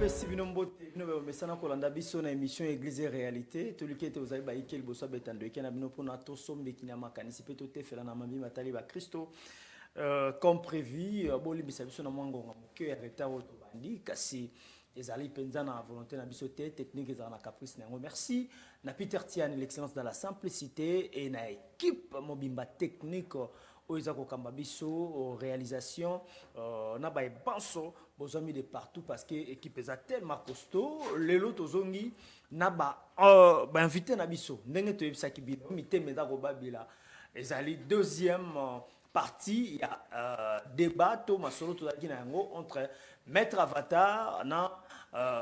Napesi bino mbote bino be mesana kolanda biso na émission Église et Réalité toliki ete ozali ba ikel boso betando ekena bino pona to sombe kinya makanisi pe to tefela na mabi matali ba Kristo comme prévu boli bisa biso na mwangonga moke ya retard to bandi kasi ezali penza na volonté na biso te technique ezala na caprice nango. Merci na Peter Tian l'excellence dans la simplicité et na équipe mobimba technique oiza kokamba biso réalisation na ba banso bozami de partout parce que équipe eza tellement costaud lelo tozongi na ba invité na biso ndenge toyebisaki bino miteme eza kobabila ezali deuxième partie ya débat to masolo tozalaki na yango entre maître Avatar na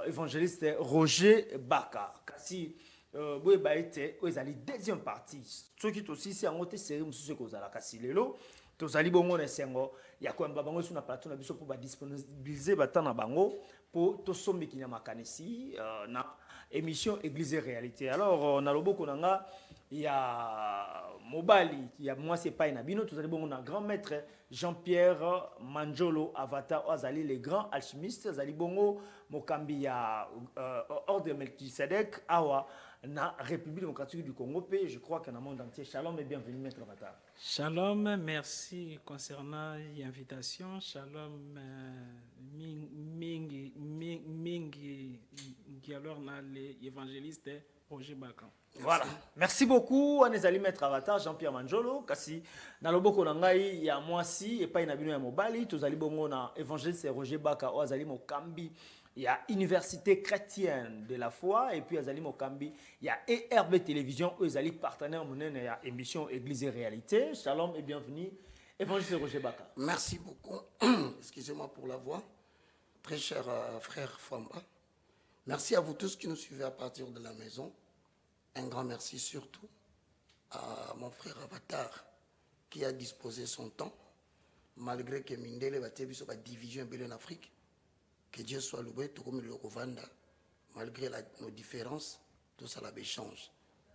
évangéliste Roger Baka kasi boye baite ezali deuxième partie soki tosisi yango te série mosusu ekozala kasi lelo tozali bongo na esengo ya koyamba bango sur na plateau na biso mpo badisponibilize bata na bango mpo tosombeki na makanisi na émission Église et Réalité. Alors na loboko na nga ya mobali ya mwasi epai na bino tozali bongo na grand maître Jean-Pierre Manjolo Avatar azali le grand alchimiste azali bongo mokambi ya ordre de Melchisedec awa na République démocratique du Congo pe je crois que dans le monde entier. Shalom et bienvenue maître Avatar. Shalom, merci concernant l'invitation. Shalom mingi alors na l'évangéliste Roger Baka. Voilà. Merci beaucoup anezali maître Avatar Jean-Pierre Manjolo kasi na loboko na ngai ya mwasi epai na bino ya mobali tozali bongo na évangéliste Roger Baka o azali mokambi ya université chrétienne de la foi et puis azali mokambi ya ERB télévision o ezali partenaire monene ya émission Église et Réalité. Shalom et bienvenue évangéliste Roger Baka. Merci beaucoup. Excusez-moi pour la voix. Très cher frère Famba. Merci à vous tous qui nous suivez à partir de la maison. Un grand merci surtout à mon frère Avatar qui a disposé son temps malgré que Mindele va tébiso ba division en Afrique. Que Dieu soit loué, tout comme le Rwanda, malgré nos différences, tout ça l'échange.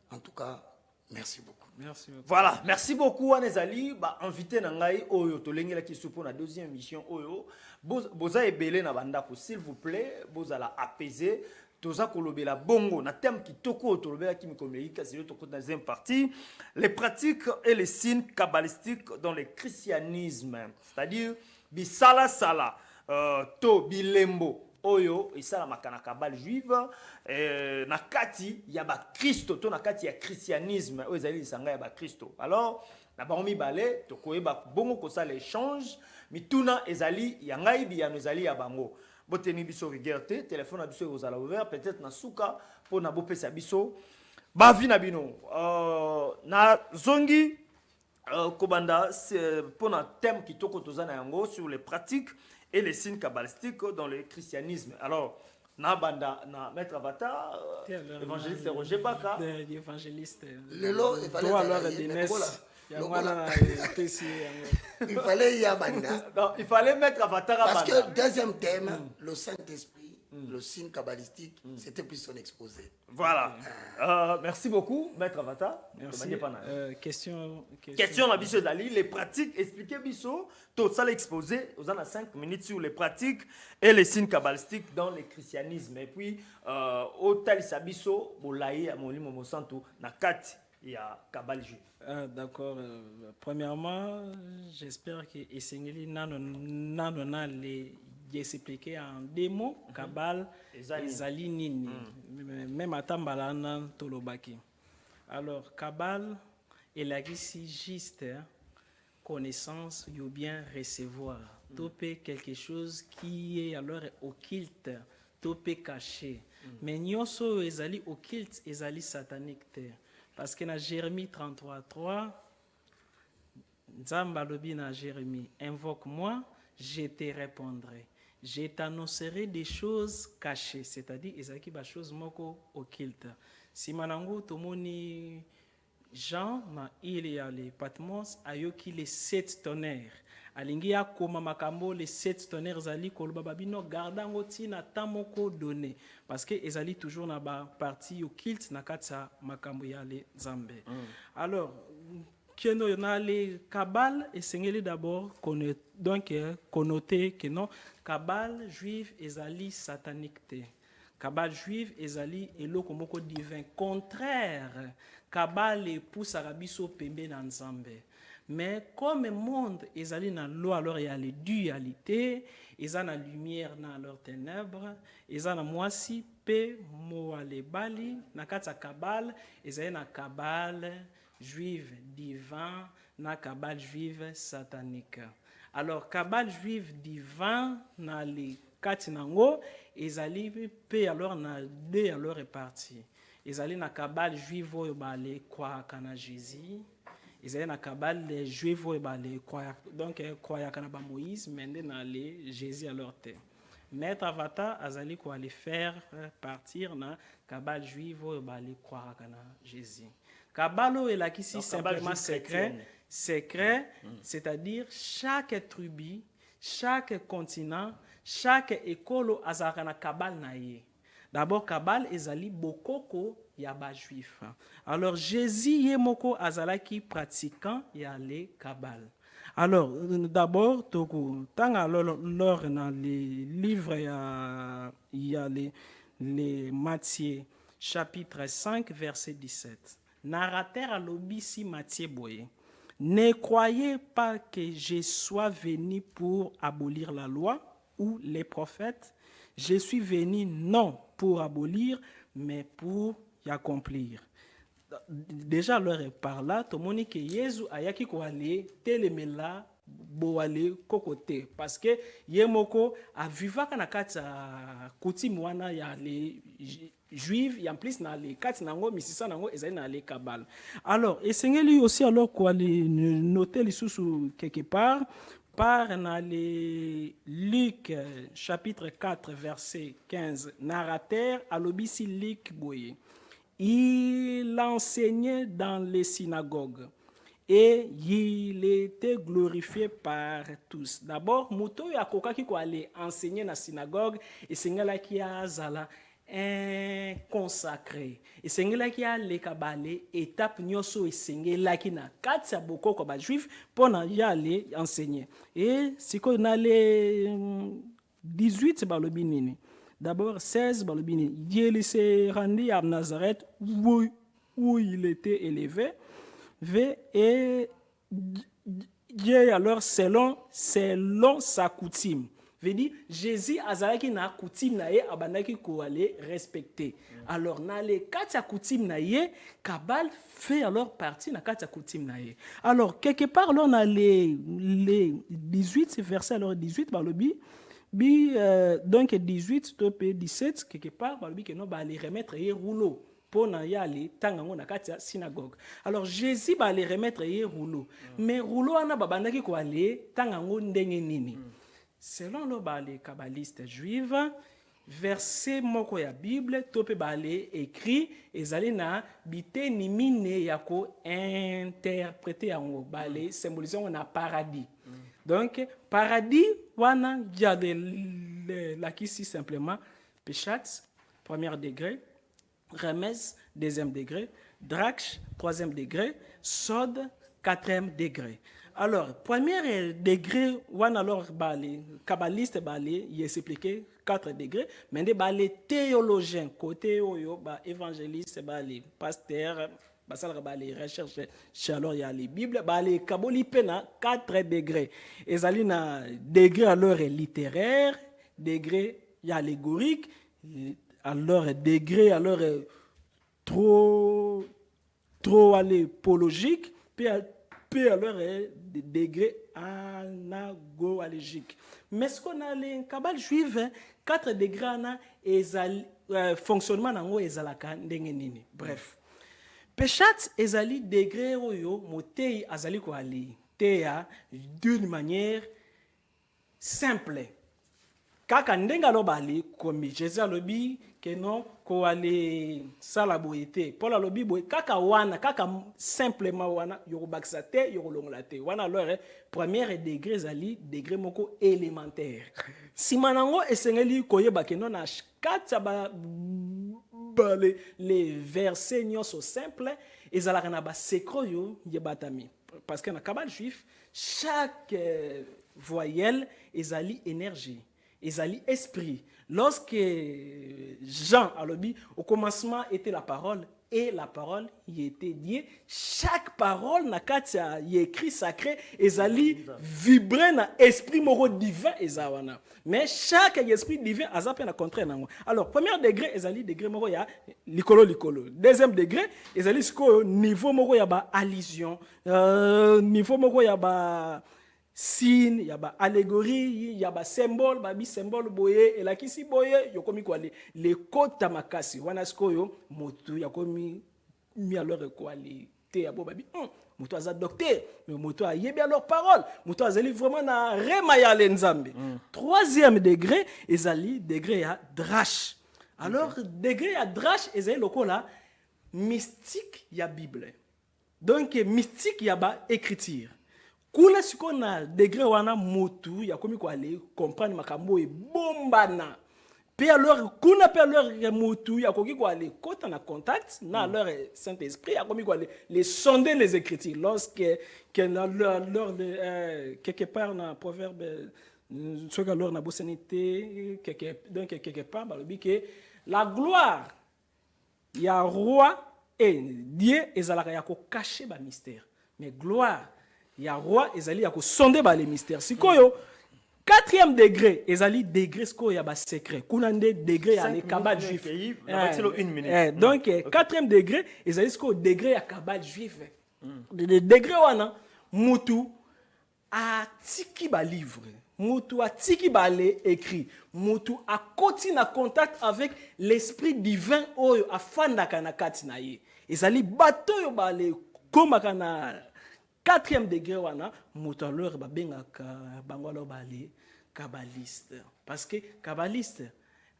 En tout cas, merci beaucoup. Merci beaucoup. Voilà, merci beaucoup Anezali, ba invité na ngai oyo tolengela ki supo na deuxième émission oyo. Boza ebele na bandako s'il vous plaît, bozala apaiser. Toza kolobela bongo na thème kitoko tolobela ki mikomeli kasi yo toko na deuxième partie, les pratiques et les signes kabbalistiques dans le christianisme, c'est-à-dire bisala sala to bilembo oyo isala makana kabal juive na kati ya ba Kristo to na kati ya christianisme oyo ezali lisanga ya ba Kristo. Alors na baromi balé to koyeba bongo ko ça l'échange mituna ezali ya ngai biyano ezali ya bango boteni biso rigueur téléphone na biso ezala ouvert peut-être na suka po na bopesa biso bavi na bino na zongi kobanda pour un thème qui toko tozana yango sur les pratiques et les signes kabbalistiques dans le christianisme. Alors na banda na maître Avatar évangéliste Roger Baka Évangéliste Lelo il fallait y abanda. Non, il fallait mettre Avatar à parce que deuxième thème le Saint-Esprit le signe kabbalistique c'était plus son exposé. Voilà. Merci beaucoup maître Avatar. Merci. Question la biso dali les pratiques expliquez biso tout ça l'exposé aux en a 5 minutes sur les pratiques et les signes kabbalistiques dans le christianisme et puis au talisa biso bolayi ya molimo mosantu na kati ya kabal juif. D'accord. Premièrement, j'espère que Esengeli nano les expliquer en deux mots kabal ezali nini même atambala na tolobaki. Alors kabal elagisi juste connaissance ou bien recevoir topé quelque chose qui est alors occulte topé caché mais nyonso ezali occulte ezali satanique te parce que na Jérémie 33:3 Nzamba lobi na Jérémie invoque-moi je te répondrai. Je t'annoncerai des choses cachées, c'est-à-dire ezaki ba choses moko occulte. Si manango tomoni Jean na il y a les Patmos ayoki les 7 tonnerres. Alingi akoma makambo les 7 tonnerres zali koloba babino gardango tina tamoko donné parce que ezali toujours na ba partie occulte na katsa makambo ya les Nzambe. Alors Keno na les Kabbal et Sengeli d'abord donc connoté que non Kabbalah juive ezali satanique te. Kabbalah juive ezali eloko moko divin. Contraire, Kabbalah epusaka biso pembe na Nzambe. Mais comme le monde ezali na loi, alors il y a les dualités, ils ont la lumière dans leurs ténèbres, ils ont la moisi pe moale bali na kata Kabbalah, ils ont na Kabbalah juive divin, na Kabbalah juive satanique. Alors Kabbalah juive divin na les kati nango, ils allaient pe alors na deux alors répartis. Ils allaient na Kabbalah juive oyo bale kwa kana Jésus. Ils allaient na Kabbalah les juifs les croyants donc croyants kana ba Moïse mais na les Jésus à leur terre. Maître Avata azali ko aller faire partir na Kabbalah juif les croyants kana Jésus. Kabbalah est là qui si simplement secret, c'est-à-dire chaque tribu, chaque continent, chaque école azara na Kabbalah na ye. D'abord Kabbalah ezali bokoko ya ba juif. Alors Jésus yemoko azalaki pratiquant ya le Kabbalah. Alors d'abord toko tant alors dans les livres il y a les Matthieu chapitre 5 verset 17. Narrateur à l'obisi Matthieu boye. Ne croyez pas que je sois venu pour abolir la loi ou les prophètes. Je suis venu non pour abolir, mais pour y accomplir. Déjà, leur par là, tout le monde que Jésus a yaki ko aller telemela bo aller kokote parce que yemoko a vivaka na kata coutume wana ya les juifs et en plus na les kati nango misisa nango ezali na les Kabbalah. Alors, et sengeli aussi alors ko aller noter les sous quelque part par dans les Luc chapitre 4 verset 15 narrateur à l'obisi Luc boye. Il enseignait dans les synagogues et il était glorifié par tous. D'abord, Mouto Yakoka qui allait enseigner dans la synagogue et c'est qui a zala un consacré. Et c'est qui a les kabalé étape nyoso et c'est qui na katsa boko ko ba juif pour y aller enseigner. Et si qu'on a les 18 balobinini. D'abord, 16, il s'est rendu à Nazareth où il était élevé. Et alors, selon sa coutume. Veut dire, Jésus azalaki na coutume na ye abandaki ko aller respecter. Alors, na les quatre coutumes na ye, Kabbalah fait alors partie na quatre coutumes na ye. Alors, quelque part, là, on a les 18 versets, alors 18, par le bi. Donc 18 to 17 quelque part balobi que non ba les remettre les rouleau pour na ya aller tangango na kati synagogue. Alors Jésus ba les remettre les rouleau mais rouleau ana babandaki ko aller tangango ndenge nini. Selon le ba les kabbalistes juifs verset moko ya Bible to pe ba les écrit ezali na biteni mine yako interpréter yango ba les symbolisation na paradis. Donc, paradis, wana, il y a la ici simplement, Péchat, premier degré, Remez, deuxième degré, Drache, troisième degré, Sod, quatrième degré. Alors, premier degré, wana alors, les kabbalistes, il expliqué 4 degrés, mais les théologiens, côté oyo, évangélistes, les pasteurs, les recherches alors il y a les bibles les kaboli pena 4 degrés ezali na degré alors littéraire degré allégorique alors degré alors trop apologique puis alors degré anagogique. Mais ce qu'on a les Kabbalah juif 4 degrés na ezali fonctionnement nango ezalaka ndenge nini. Bref, Péchat ezali degré oyo motei azali ko ali teya d'une manière simple. Kaka ndenga lobali comme Jésus alobi que non ko ali sala boyete. Paul alobi boy kaka wana kaka simplement wana yorobakisa te yorolongola te. Wana alors premier degré ezali degré moko élémentaire. Simanango esengeli koyeba que non na kata ba les versets sont simples et ça la ba secret yebatami parce que dans Kabbalah juif chaque voyelle est ali énergie ezali esprit. Lorsque Jean a dit, au commencement était la parole, et la parole y était Dieu. Chaque parole na katia y écrit sacré ezali vibré na esprit moro divin ezawana. Mais chaque esprit divin azape na contraire nango. Alors premier degré ezali degré moro ya likolo. Deuxième degré ezali siko niveau moro ya ba allusion, niveau moro ya ba signe, il y a ba allégorie, il y a ba symbole, ba bi symbole boye et la kisi boye yokomi kwa les kota makasi wana skoyo motu yakomi mi alors quoi les te abo ba bi motu aza docteur mais motu a yebi alors parole motu azali vraiment na rema ya lenzambe. Troisième degré ezali degré ya drash. Alors degré ya drash ezali lokola mystique ya Bible. Donc mystique ya ba écriture. Kuna siko na degré wana motu ya komi ko aller comprendre makambo e bombana. Pe alors kuna pe alors motu ya koki ko aller kota na contact na leur Saint-Esprit ya komi ko aller les sonder les écritures lorsque quelque part dans proverbe ce que alors na bosanité quelque part ba lobi que la gloire ya roi et Dieu ezalaka ya ko cacher ba mystère mais gloire ya roi ezali ya ko sonder ba les mystères sikoyo. Quatrième degré ezali degré sikoyo ya ba secret kuna nde degré ya les kabal juif donc quatrième degré ezali sikoyo degré ya kabal juif de degré wana mutu atiki ba livre mutu atiki ba les écrit mutu akoti na contact avec l'esprit divin oyo afandaka na kati na ye ezali bato yo ba le komaka na quatrième degré wana moto alors ba bengaka bango alors ba les kabbaliste parce que kabbaliste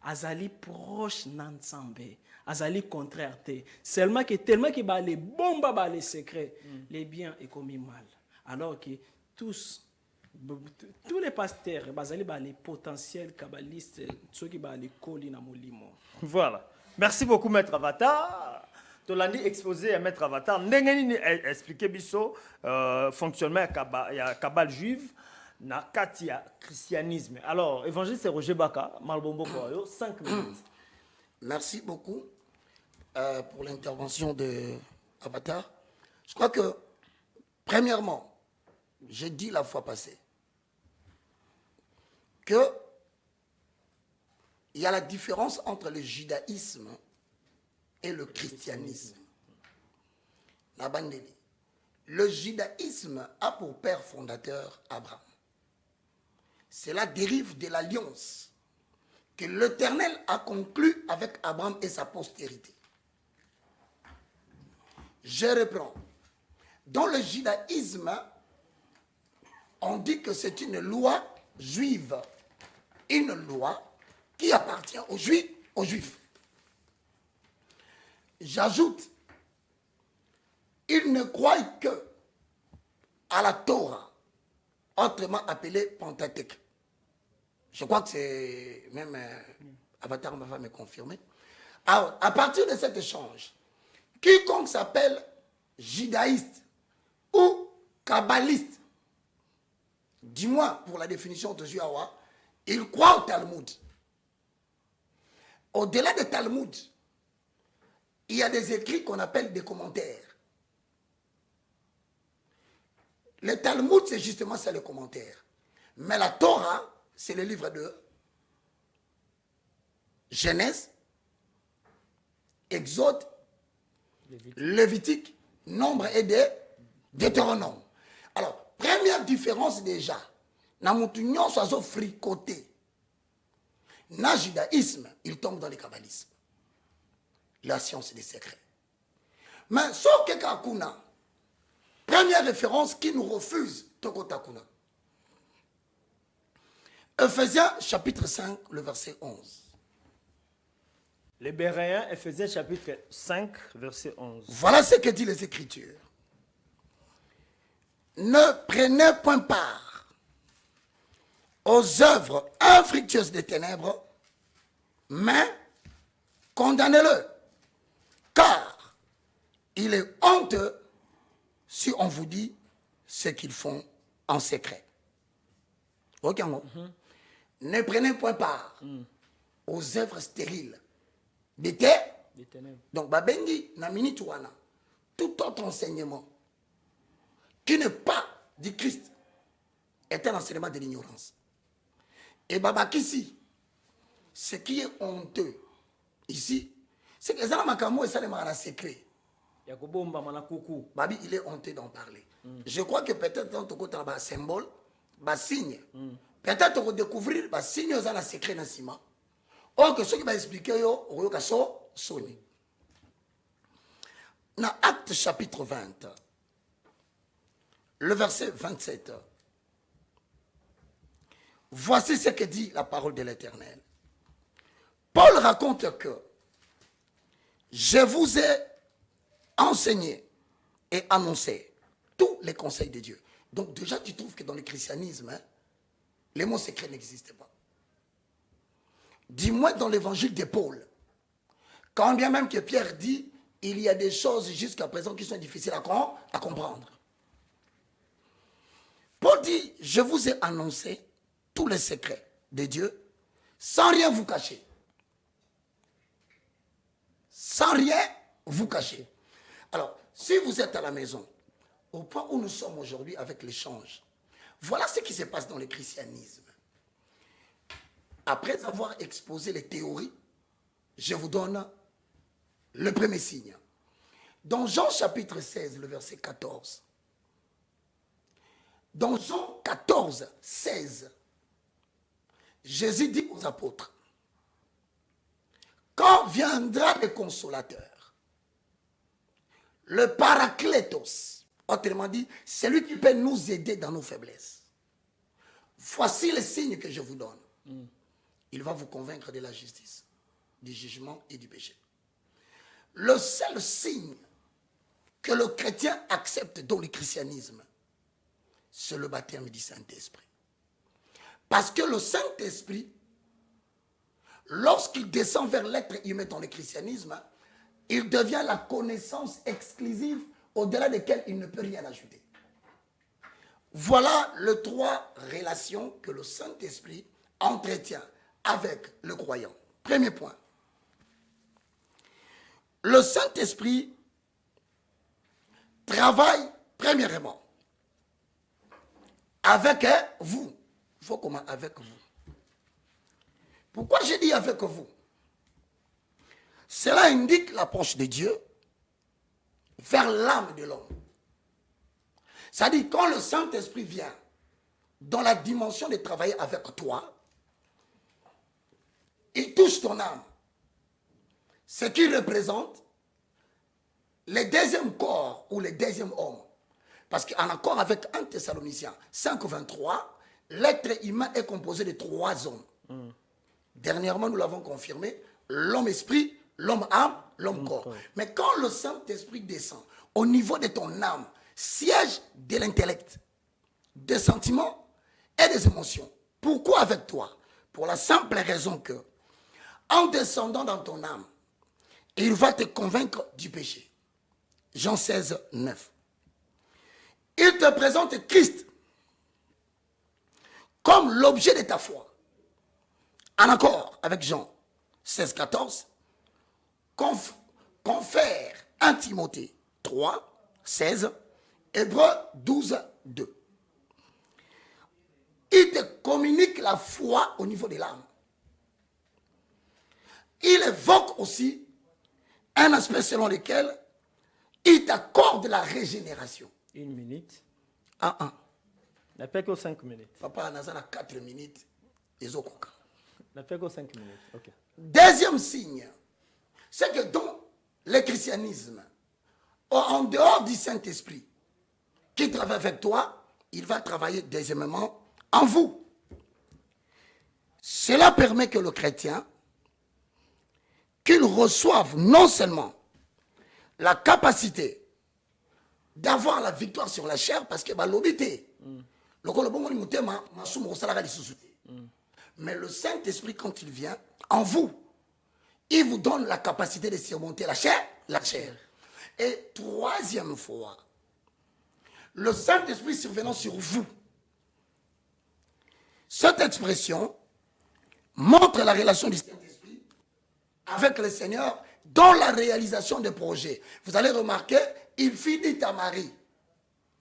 azali proche n'ensemble azali contraire te seulement que tellement que ba les bomba ba les secrets les biens est commis mal alors que tous les pasteurs bazali ba les potentiels kabbalistes ceux qui ba les koli na molimo. Voilà, merci beaucoup maître Avatar. Tolandi exposé à Maître Avatar, ndengeni expliqué biso fonctionnement ya kabal juive na katia christianisme. Alors, évangéliste Roger Baka, Malbombo Koyo, 5 minutes. Merci beaucoup pour l'intervention de Avatar. Je crois que, premièrement, j'ai dit la fois passée que il y a la différence entre le judaïsme et le christianisme. Le judaïsme a pour père fondateur Abraham. Cela dérive de l'alliance que l'Éternel a conclue avec Abraham et sa postérité. Je reprends. Dans le judaïsme, on dit que c'est une loi juive, une loi qui appartient aux Juifs. J'ajoute, ils ne croient que à la Torah, autrement appelée Pentateuque. Je crois que c'est même Avatar va me confirmer. Alors, à partir de cet échange, quiconque s'appelle judaïste ou kabbaliste, dis-moi pour la définition de Juawa, il croit au Talmud. Au-delà du Talmud, il y a des écrits qu'on appelle des commentaires. Le Talmud, c'est justement ça, le commentaire. Mais la Torah, c'est le livre de Genèse, Exode, Lévitique, Nombre et Deutéronome. Alors, première différence déjà, na mutunyon soit fricoté. Na judaïsme, il tombe dans le kabbalisme. La science des secrets. Mais sauf que Kakuna, première référence qui nous refuse Tokotakuna. Ephésiens chapitre 5, le verset 11. Les Béréens, Ephésiens chapitre 5, verset 11. Voilà ce que dit les Écritures. Ne prenez point part aux œuvres infructueuses des ténèbres, mais condamnez-le. Car il est honteux si on vous dit ce qu'ils font en secret. Ok, ne prenez point part aux œuvres stériles des ténèbres. Donc, babengi na minute wana, tout autre enseignement qui n'est pas du Christ est un enseignement de l'ignorance. Et babakisi, ce qui est honteux ici, c'est que les gens et ça les secret. Babi, il est honteux d'en parler. Je crois que peut-être dans ton côté, un symbole, un signe. Peut-être qu'on découvrir un signe dans le secret dans le ciment. Or que ceux qui vont expliquer, ils vont sonner. Dans Acte chapitre 20, le verset 27, voici ce que dit la parole de l'Éternel. Paul raconte que je vous ai enseigné et annoncé tous les conseils de Dieu. Donc déjà, tu trouves que dans le christianisme, les mots secrets n'existaient pas. Dis-moi dans l'évangile de Paul, quand bien même que Pierre dit, il y a des choses jusqu'à présent qui sont difficiles à comprendre. Paul dit, je vous ai annoncé tous les secrets de Dieu sans rien vous cacher. Sans rien vous cacher. Alors, si vous êtes à la maison, au point où nous sommes aujourd'hui avec l'échange, voilà ce qui se passe dans le christianisme. Après avoir exposé les théories, je vous donne le premier signe. Dans Jean chapitre 16, le verset 14. Dans Jean 14, 16, Jésus dit aux apôtres, quand viendra le consolateur, le paraclétos, autrement dit, celui qui peut nous aider dans nos faiblesses, voici le signe que je vous donne. Il va vous convaincre de la justice, du jugement et du péché. Le seul signe que le chrétien accepte dans le christianisme, c'est le baptême du Saint-Esprit. Parce que le Saint-Esprit, lorsqu'il descend vers l'être humain dans le christianisme, il devient la connaissance exclusive au-delà de laquelle il ne peut rien ajouter. Voilà les trois relations que le Saint-Esprit entretient avec le croyant. Premier point. Le Saint-Esprit travaille premièrement avec vous. Il faut comment avec vous. Pourquoi j'ai dit avec vous? Cela indique l'approche de Dieu vers l'âme de l'homme. C'est-à-dire quand le Saint-Esprit vient dans la dimension de travailler avec toi, il touche ton âme. Ce qui représente le deuxième corps ou le deuxième homme. Parce qu'en accord avec 1 Thessaloniciens 5,23, l'être humain est composé de 3 hommes. Dernièrement, nous l'avons confirmé, l'homme esprit, l'homme âme, l'homme corps. Mais quand le Saint-Esprit descend au niveau de ton âme, siège de l'intellect, des sentiments et des émotions. Pourquoi avec toi? Pour la simple raison que, en descendant dans ton âme, il va te convaincre du péché. Jean 16, 9. Il te présente Christ comme l'objet de ta foi. En accord avec Jean 16, 14, confère 1 Timothée 3, 16, Hébreux 12, 2. Il te communique la foi au niveau de l'âme. Il évoque aussi un aspect selon lequel il t'accorde la régénération. 1 minute. Ah. N'a pas que 5 minutes. Papa, on a 4 minutes. Ils ont coca. N'a pas que 5 minutes. Ok. Deuxième signe, c'est que dans le christianisme, en dehors du Saint-Esprit, qui travaille avec toi, il va travailler deuxièmement en vous. Cela permet que le chrétien, qu'il reçoive non seulement la capacité d'avoir la victoire sur la chair, parce que l'obité, mais le Saint-Esprit, quand il vient en vous, il vous donne la capacité de surmonter la chair. Et troisième fois, le Saint-Esprit survenant sur vous. Cette expression montre la relation du Saint-Esprit avec le Seigneur dans la réalisation des projets. Vous allez remarquer, il finit à Marie.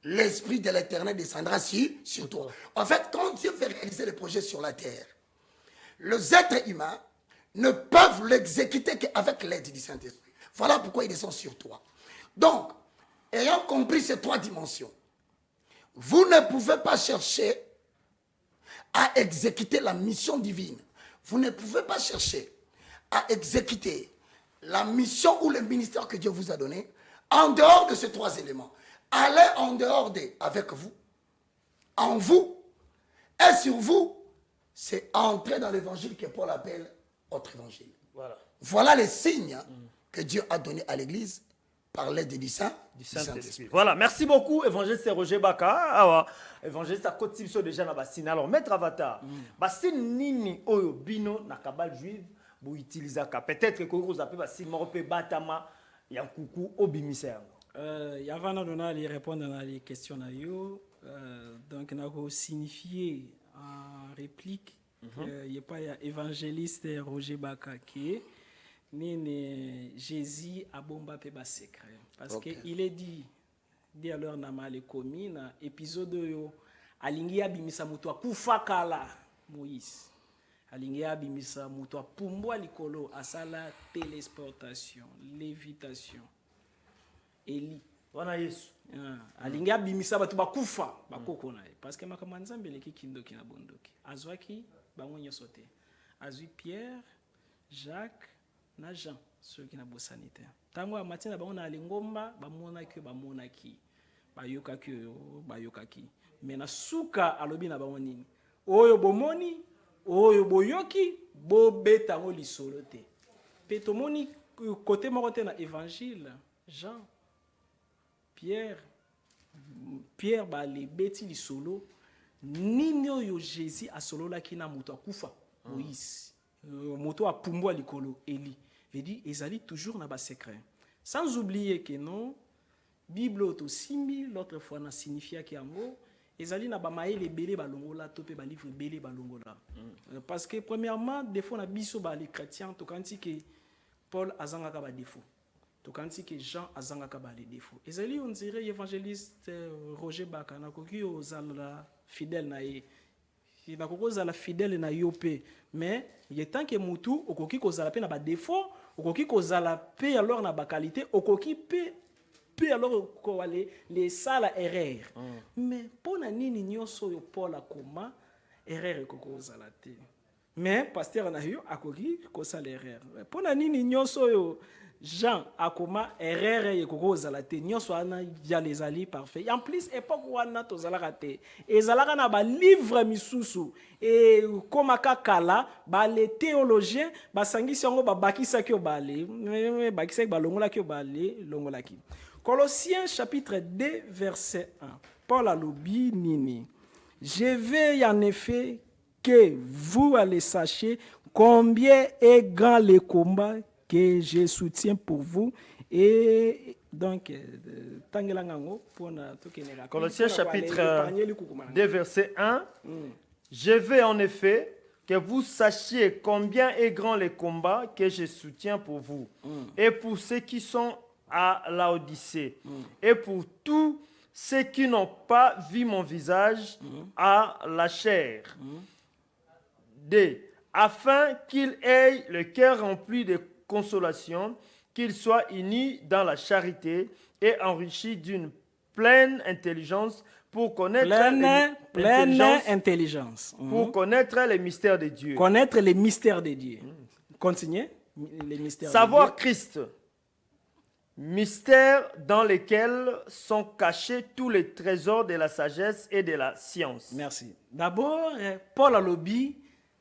L'Esprit de l'Éternel descendra sur toi. En fait, quand Dieu fait réaliser les projets sur la terre, les êtres humains ne peuvent l'exécuter qu'avec l'aide du Saint-Esprit. Voilà pourquoi il descend sur toi. Donc, ayant compris ces trois dimensions, vous ne pouvez pas chercher à exécuter la mission divine. Vous ne pouvez pas chercher à exécuter la mission ou le ministère que Dieu vous a donné en dehors de ces trois éléments. Allez en dehors d'eux avec vous, en vous et sur vous, c'est entrer dans l'évangile que Paul appelle autre évangile. Voilà les signes que Dieu a donnés à l'église par l'aide du Saint-Esprit. Voilà, merci beaucoup, évangéliste Roger Baka. Ah, évangéliste à côté déjà na bassine. Alors, maître Avatar, bassine nini oyo bino na kabal juive bu utilisaka. Peut-être que vous appelez bassine morope batama yankuku obimiseur. Avant de répondre à les questions, donc on a signifié en réplique il n'y a pas évangéliste Roger Baka qui est Jésus a bomba pe ba secret parce que il est dit alors na mal commis na épisode yo alingi abimisa mutu akufa kala Moïse alingi abimisa mutu apumbwa likolo asala téléportation lévitation Eli wana Yesu alingi abimisa batu bakufa bakoko na ye parce que makambo nzambe leki kindoki na bondoki azwaki bango nyonso te azwi Pierre Jacques na Jean ceux qui na bosani te tango ya matina bango na lingomba bamonaki bayokaki mais na suka alobi na bango nini oyo bomoni oyo boyoki bobeta ngo lisolo te pe tomoni côté moko te na évangile Jean Pierre bale beti lisolo nini oyo Jésus asololaki na moto akufa Moïse moto apumbwa likolo Eli veut dire ezali toujours na ba secret sans oublier que non Bible auto simbi l'autre fois na signifia ki yango ezali na ba maele belé balongola to pe ba livre belé balongola parce que premièrement des fois na biso ba les chrétiens to kanti que Paul azangaka ba défaut to kanti que Jean azangaka ba les défauts ezali on dirait évangéliste Roger Baka na koki ozala fidèle na ye na koko ozala fidèle na yo pe mais il est temps que mutu okoki kozala pe na ba défaut okoki kozala pe alors na ba qualité okoki pe alors ko les sala erreur mais pona nini nyonso yo Paul akoma erreur koko ozala te mais pasteur na yo akoki ko sala erreur pona nini nyonso yo Jean akoma erreur ye koko ozala te nyonso ana ya les ali parfait en plus époque wana tozalaka te ezalaka na ba livre misusu et komaka kala ba les théologiens basangisi yango babakisaki obale bakisaki balongolaki obale longolaki Colossiens chapitre 2 verset 1 Paul alobi nini je vais en effet que vous allez sachiez combien est grand le combat que je soutiens pour vous et donc Colossiens chapitre 2 verset 1 Je veux en effet que vous sachiez combien est grand le combat que je soutiens pour vous et pour ceux qui sont à Laodicée et pour tous ceux qui n'ont pas vu mon visage à la chair. 2. Afin qu'ils aient le cœur rempli de consolation, qu'ils soient unis dans la charité et enrichis d'une pleine intelligence pour connaître pour connaître les mystères de Dieu. Connaître les mystères de Dieu. Continuez. Les mystères Savoir de Dieu. Christ. Mystères dans lesquels sont cachés tous les trésors de la sagesse et de la science. Merci. D'abord, Paul alobi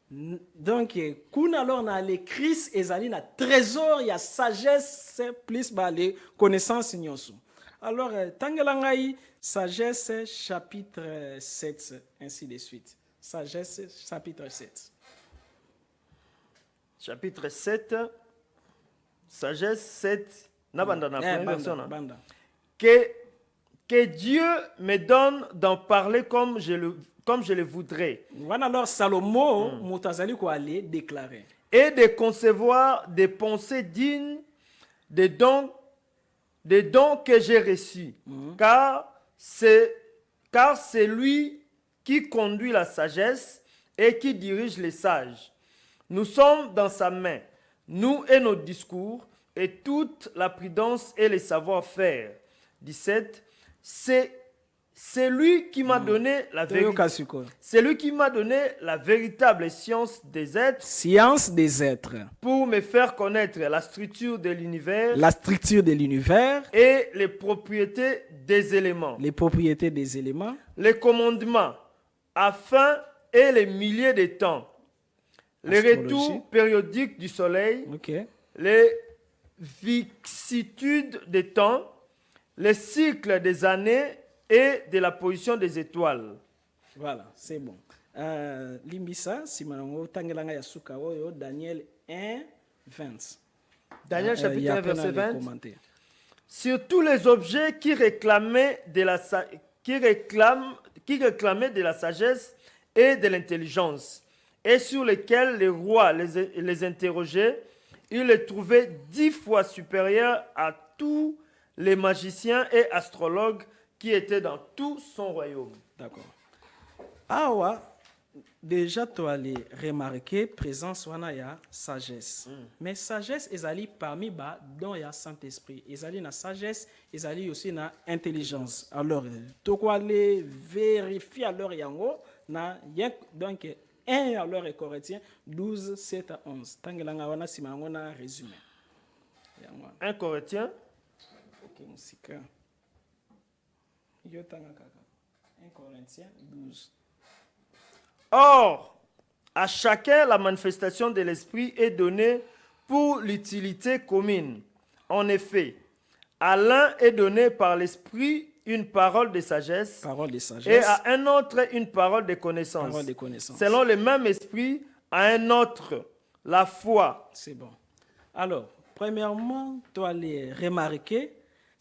donc kuna alors na le Christ ezali na trésor ya sagesse plus ba les connaissances nyonso. Alors tangela ngai sagesse chapitre 7 ainsi de suite. Sagesse chapitre 7. Chapitre 7 sagesse 7 na banda na première version banda. Que que Dieu me donne d'en parler comme je le voudrais, Voilà alors Salomo mutazali ko aller déclarer. et de concevoir des pensées dignes des dons que j'ai reçus. Car c'est lui qui conduit la sagesse et qui dirige les sages. Nous sommes dans sa main, nous et nos discours, et toute la prudence et les savoir-faire. 17. C'est lui qui m'a donné la vérité. C'est lui qui m'a donné la véritable science des êtres. Science des êtres. Pour me faire connaître la structure de l'univers. La structure de l'univers. Et les propriétés des éléments. Les propriétés des éléments. Les commandements, afin et les milliers de temps. Les retours périodiques du soleil. Les vicissitudes des temps. Les cycles des années et de la position des étoiles. Voilà, c'est bon. Limbisa, si manango tangelanga ya suka oyo, Daniel 1, 20. Daniel chapitre 1, verset 20. Sur tous les objets qui réclamaient de la sagesse et de l'intelligence, et sur lesquels les rois les interrogeaient, ils les trouvaient 10 fois supérieurs à tous les magiciens et astrologues qui étaient dans tout son royaume. D'accord. Awa, déjà tu as remarqué présence wana ya sagesse. Mais sagesse ezali parmi ba dont ya Saint-Esprit. Ezali na sagesse, ezali aussi na intelligence. Alors, tu dois aller vérifier alors yango na donc 1 alors et Corinthiens 12 7 à 11. Tangelanga wana simango na résumé. 1 Corinthiens 1 Corinthiens 12. Or, à chacun la manifestation de l'Esprit est donnée pour l'utilité commune. En effet, à l'un est donné par l'Esprit une parole de sagesse, et à un autre une parole de connaissance. Selon le même Esprit, à un autre la foi. C'est bon. Alors, premièrement, tu dois aller remarquer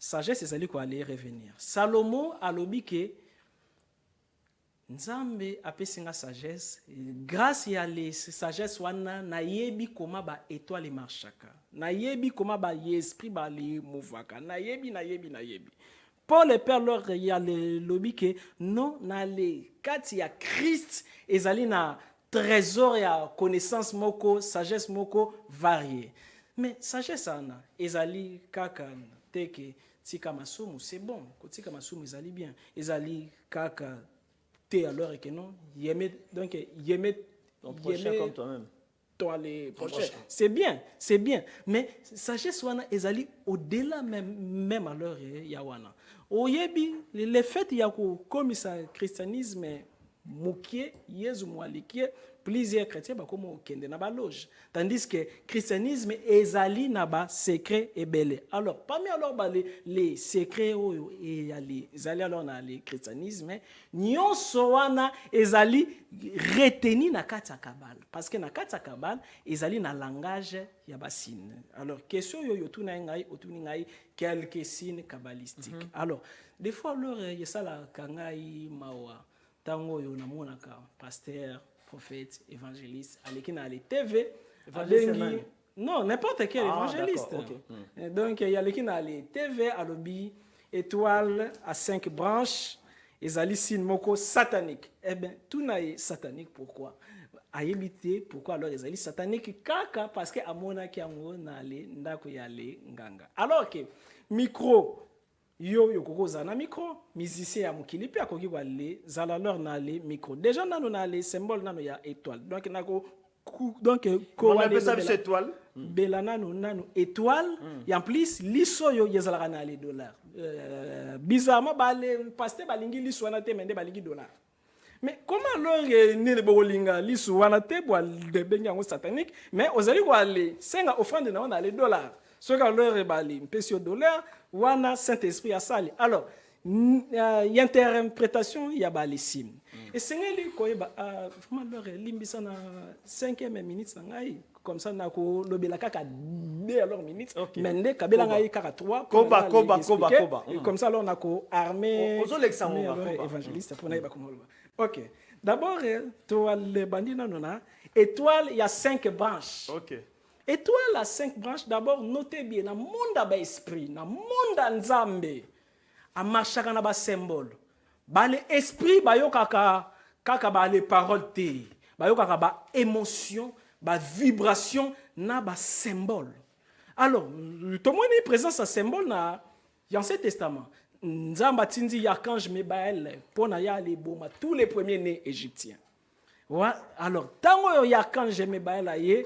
sagesse, c'est celle qui va aller revenir. Salomo a lobby que Nzambe apesinga sagesse, grâce à la sagesse wana na yebi koma ba étoile marchaka. Na yebi koma ba esprit ba li mouvaka. Na yebi. Paul le père leur y a le lobby que non na le kati ya Christ ezali na trésor ya connaissance moko, sagesse moko variée. Mais sagesse ana ezali kaka teke tika masumu, c'est bon. Tika masumu ezali bien. Ezali kaka te alors que non, donc ton prochain comme toi-même. Toi les prochains. C'est bien. Mais sagesse wana ezali au-delà même alors ya wana. Oyebi le fait ya ko komisa christianisme mukie yezu mwalikie plusieurs chrétiens ba comme kende na ba loge, tandis que christianisme ezali na ba secret et belé. Alors parmi alors ba les secrets oyo et ali ezali alors na le christianisme nyonso wana ezali retenu na kati ya kabal, parce que na kati ya kabal ezali na langage ya basine. Alors question yo tuna ngai otuni ngai quelques signes kabbalistiques. Alors des fois alors yesala kangai mawa tango yo namonaka pasteur, prophète, évangéliste, aleki na TV, abengi non n'importe quel évangéliste. Okay. Donc il y a leki na TV alobi étoile à 5 branches, ezali signe moko satanique. Eh bien tout na satanique pourquoi? Ayebité pourquoi alors ezali satanique kaka parce que amona ki yango na le ndako ya le nganga. Alors que micro yo kokoza na micro, musicien ya mokili pe akoki wale zala leur na le micro. Déjà nano na le symbole nano ya étoile. Donc nako donc ko wale cette étoile belana nano étoile et en plus liso yo yezala na le dollar. Bizarrement ba le pasteur balingi liso na te mende balingi dollar. Mais comment alors ni le bolinga liso wana te bo de benyango satanique mais ozali ko ale senga offrande na le dollar. Ce que leur bali mpesio dollar wana Saint-Esprit a sali. Alors y a interprétation ya bali sim. Et sengeli ko ba vraiment leur limbisa na 5e minute na ngai comme ça nako lobela kaka 2 alors minutes Okay. mais nde kabela ngai kaka 3 Koba. comme ça alors nako armée Ozo l'examen koba. évangéliste pour naïba comme OK d'abord toi le bandi nanona étoile il y a 5 branches. OK. Étoile à 5 branches, d'abord, notez bien, dans le monde de l'esprit, dans le monde de Nzambe, à marcher dans le symbole. Dans l'esprit, il y a les paroles, il y a les émotions, les vibrations, il y a les symboles. Alors, tout le monde est présent à symbole dans l'Ancien Testament. Nzamba tindi yakanj mebael pour na ya les boma tous les premiers nés égyptiens. Ouais, alors tango yakanj mebael aye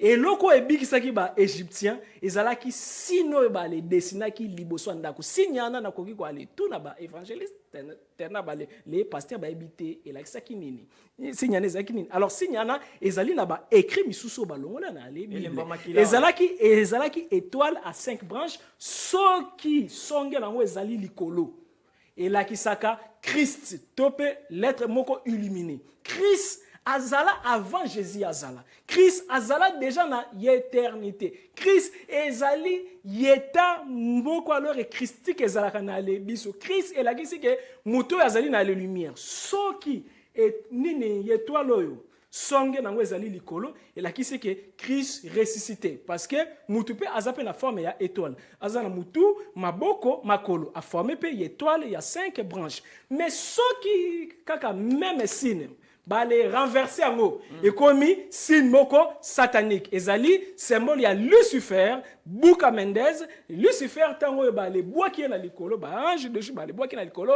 et loko ebikisaki ba égyptien ezalaki sino ba le dessinaki liboso ndako sinyana na koki ko ale tout na ba évangéliste tena ba les pasteurs ba ebité et la kisaki nini sinyana ezalaki nini alors sinyana ezali na ba écrit misusu ba longola na ale ezalaki étoile à 5 branches soki songe nango ezali likolo et la kisaka Christ tope lettre moko illuminé Christ azala avant Jésus azala. Christ azala déjà na éternité. Christ ezali yeta moko alors et christique ezala na le biso. Christ elakisi ke muto azali na le lumière. Soki et nini étoile oyo songe nango ezali likolo elakisi ke Christ ressuscité parce que mutu pe azape na forme ya étoile. Azana mutu maboko makolo a formé pe étoile il y a 5 branches. Mais soki kaka même signe ba les renverser en haut et comme signe moko satanique ezali symbole ya Lucifer Buka Mendez Lucifer tango ba les bois qui est na likolo ba ange de ba les bois qui est na likolo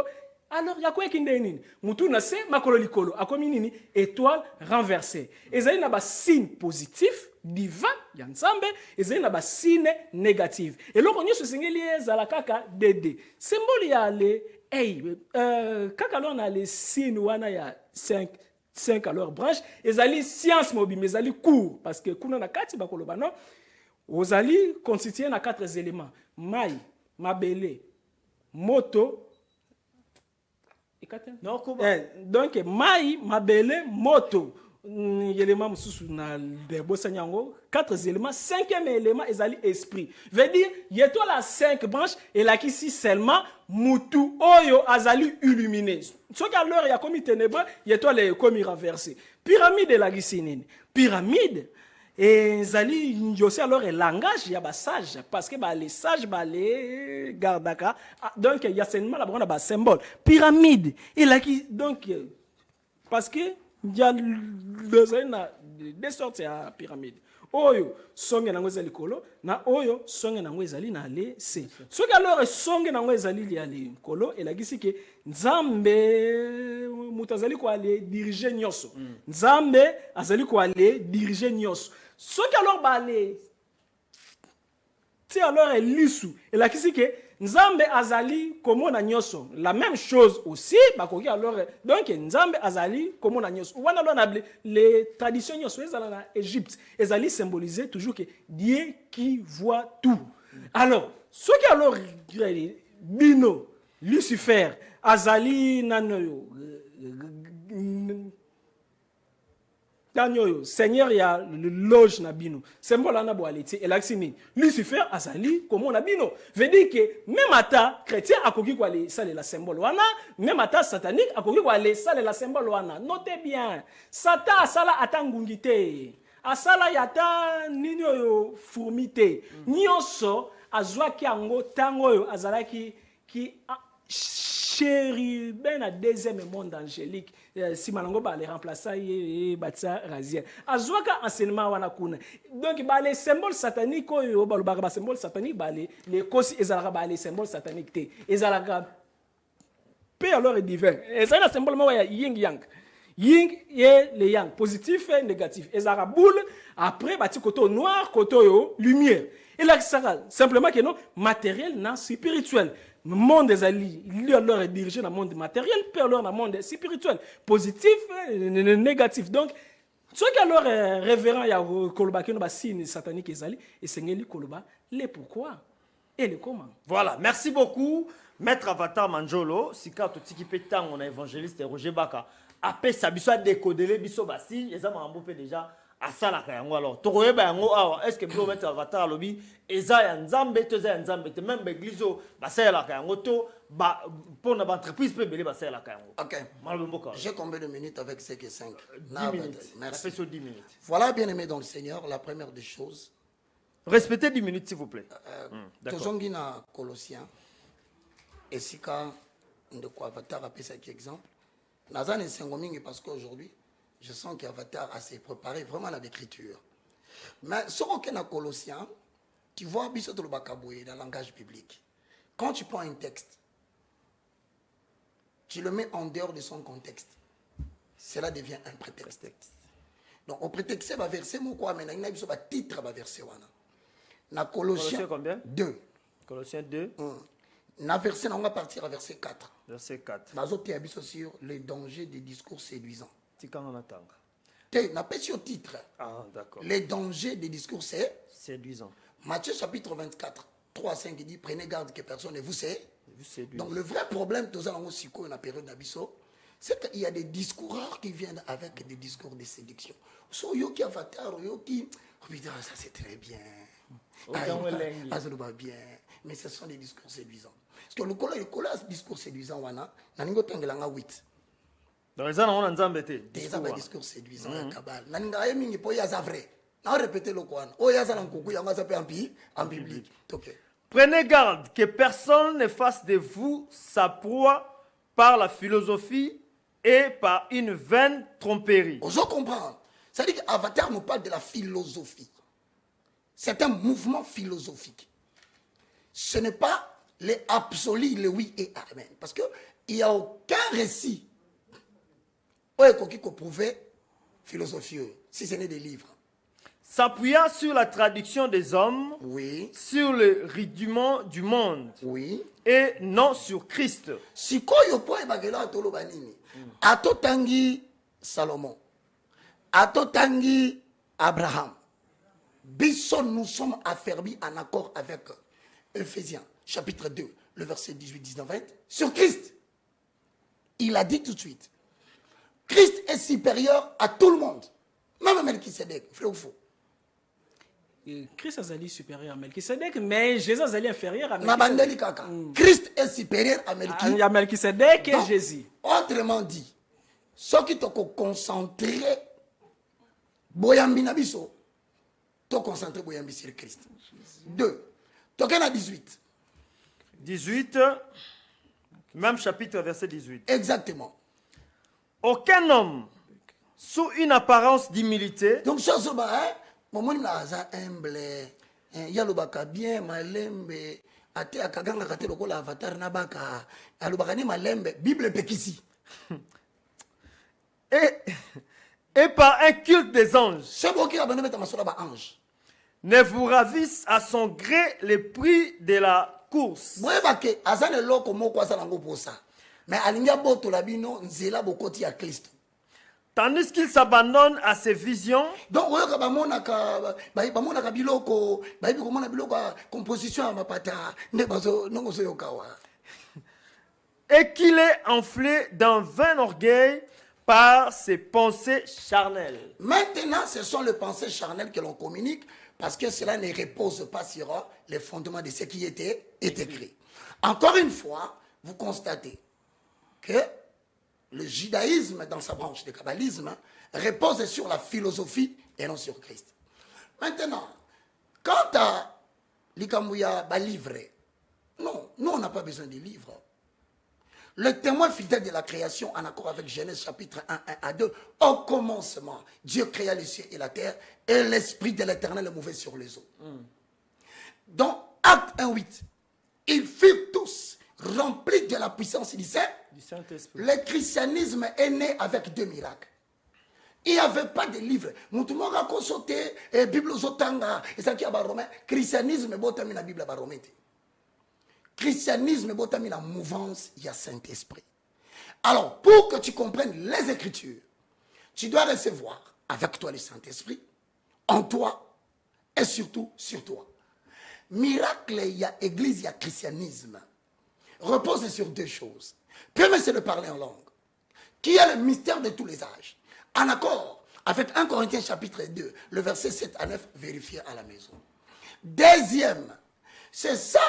alors ya quoi qui nini mutu na se makolo likolo akomi nini étoile renversée ezali na ba signe positif divin ya nzambe ezali na ba signe négatif et loko nyoso singeli ezala kaka dd symbole ya le kaka lon na les signes wana ya 5 alors branches ezali science mobile mais ezali court parce que kuna na kati bakoloba non ozali constitué na 4 éléments mai mabele moto non koba donc mai mabele moto élément mususu na debosa nyango 4 éléments 5e élément ezali esprit veut dire yeto la 5 branches et la kisi seulement mutu oyo azali illuminé soki alors ya komi ténébreux yeto le komi renversé pyramide la gisinine pyramide et ezali aussi alors un langage ya ba sage parce que ba les sages ba les gardaka donc il y a seulement la bonne ba symbole pyramide et la qui donc parce que il y a deux sortes de pyramides. Oyo songe nango ezali kolo na oyo songe nango ezali na le se. Soki alors songe nango ezali li ali kolo elagisi ke nzambe mutazali ko ale diriger nyoso. Nzambe azali ko ale diriger nyoso. Soki alors ba le ti alors elisu elagisi ke Nzambe azali komona nyoso la même chose aussi bakoki alors donc Nzambe azali komona nyoso wana lona les traditions nyoso ezala na Égypte ezali symboliser toujours que Dieu qui voit tout alors ce qui alors bino Lucifer azali nanoyo Danyoyo, Seigneur ya loge na bino. Symbole na boaleti elaxini. Lucifer azali comme on a bino. Veut dire que même ata chrétien akoki ko aller ça la symbole wana, même ata satanique akoki ko aller ça la symbole wana. Notez bien. Satan asala atangungite. Asala yata nini oyo fourmité. Nyonso azwaki ango tango yo azalaki ki chéri ben à deuxième monde angélique si manango ba les remplacer batsa razia azwaka enseignement wana kuna donc ba les symboles sataniques oyo ba ba symbole satanique ba les kosi ezalaka ba les symboles sataniques te ezalaka pe alors divin et ça le symbole mo ya yin yang et le yang positif et négatif ezalaka boule après bati koto noir koto yo lumière et là simplement que non matériel non spirituel le monde des alliés, leur est dirigé dans le monde matériel, puis alors dans le monde spirituel, positif et négatif. Donc, ce qui alors est révérend, il y a Koloba qui est signe satanique et Seigneur Koloba, les pourquoi et les comment. Voilà, merci beaucoup, Maître Avatar Manjolo, si quand tu es on a évangéliste Roger Baka, après ça, biso décoder les biso basi, les hommes en déjà asalaka yango alors tokoyeba yango awa est-ce que bino mettre avatar alobi eza ya nzambe to eza ya nzambe te même église o basalelaka yango to mpona baentreprise mpe ebele basalelaka yango. Ok. Maloba mboka. J'ai combien de minutes avec CK5? 10 minutes. Merci. Ça fait sur 10 minutes. Voilà, bien aimé dans le Seigneur, la première des choses. Respectez 10 minutes s'il vous plaît. D'accord. Tozongi na Colossiens. Et si quand de quoi Avatar a fait cet exemple, Nazan et Sengomingi parce qu'aujourd'hui, je sens qu'Avatar a s'est préparé vraiment à l'écriture. Mais sur aucun Colossiens, tu vois Bissot le Bakaboué dans le langage biblique. Quand tu prends un texte, tu le mets en dehors de son contexte. Cela devient un prétexte. Donc, au prétexte, il va verser mon quoi, mais il y a un titre va verser. Dans Colossiens combien? 2. Colossiens 2. Dans verset, on va partir à verset 4. Verset 4. Sur les dangers des discours séduisants. Tikanga n'a pas sur titre. Ah, d'accord. Les dangers des discours séduisants. Matthieu chapitre 24, 3 à 5, il dit prenez garde que personne ne vous séduise. Donc le vrai problème, dans la période d'Abisso, c'est qu'il y a des discours qui viennent avec des discours de séduction. So yo qui avatar, yo qui, oh putain, ça c'est très bien. Bien. Mais ce sont des discours séduisants. Parce que le discours séduisant, wana, naningo tengelanga 8. Donc les gens ont un discours séduisant, kabal. Naninga yemingi po yaza vrai. Na répéter le quoi. Oh yaza lankuku yanga ça peut en biblique. OK. Prenez garde que personne ne fasse de vous sa proie par la philosophie et par une vaine tromperie. Vous comprenez? C'est-à-dire qu'Avatar nous parle de la philosophie. C'est un mouvement philosophique. Ce n'est pas les absolus, le oui et amen. Parce qu'il n'y a aucun récit où il faut prouver philosophie, si ce n'est des livres. S'appuyant sur la traduction des hommes, oui, sur le rudiment du monde, oui, et non sur Christ. Si koyo po ebagela tolo banini, atotangi Salomon, atotangi Abraham, Bisson, nous sommes affermis en accord avec Ephésiens, chapitre 2, le verset 18, 19, 20, sur Christ. Il a dit tout de suite, Christ est supérieur à tout le monde, même Melchisedec, vrai ou faux? Christ est supérieur à Melchisedec, mais Jésus est inférieur à Melchisedec. Christ est supérieur à Melchisedec. Il y a Melchisedec et Jésus. Autrement dit, ceux qui te concentrent, Boyambi Nabiso, te concentrer Boyambi sur Christ. 2. Token à 18. 18, même chapitre, verset 18. Exactement. Aucun homme, sous une apparence d'humilité, donc ça se bat, hein? Moment naza humble, yalobaka bien malembe, ate akaganga kate lokola avatar nabaka, alobaka ni malembe, Bible pekisi. et par un culte des anges, c'est bon qui a besoin de mettre ma soeur ange. Ne vous ravisse à son gré les prix de la course. Boyebake azane loko moko asalango posa. Mais alinga boto labino nzela bokoti ya Kristo. Tandis qu'il s'abandonne à ses visions. Donc, biloko, composition à mapata, et qu'il est enflé d'un vain orgueil par ses pensées charnelles. Maintenant, ce sont les pensées charnelles que l'on communique parce que cela ne repose pas sur les fondements de ce qui était écrit. Encore une fois, vous constatez que le judaïsme, dans sa branche de kabbalisme, repose sur la philosophie et non sur Christ. Maintenant, quant à l'Ikambouya livre, non, nous on n'a pas besoin de livres. Le témoin fidèle de la création, en accord avec Genèse chapitre 1, 1 à 2, au commencement, Dieu créa les cieux et la terre, et l'esprit de l'Éternel mouvait sur les eaux. Dans Acte 1, 8, ils furent tous remplis de la puissance du Saint-Esprit. Le christianisme est né avec 2 miracles. Il n'y avait pas de livre. Bible zotanga, christianisme botami na Bible baromé. Christianisme botami na mouvance, il y a Saint-Esprit. Alors, pour que tu comprennes les Écritures, tu dois recevoir avec toi le Saint-Esprit, en toi et surtout sur toi. Miracle, il y a église, il y a christianisme. Repose sur 2 choses. Premier, c'est de parler en langue, qui est le mystère de tous les âges. En accord Avec 1 Corinthiens chapitre 2, le verset 7 à 9, vérifiez à la maison. Deuxième, c'est ça,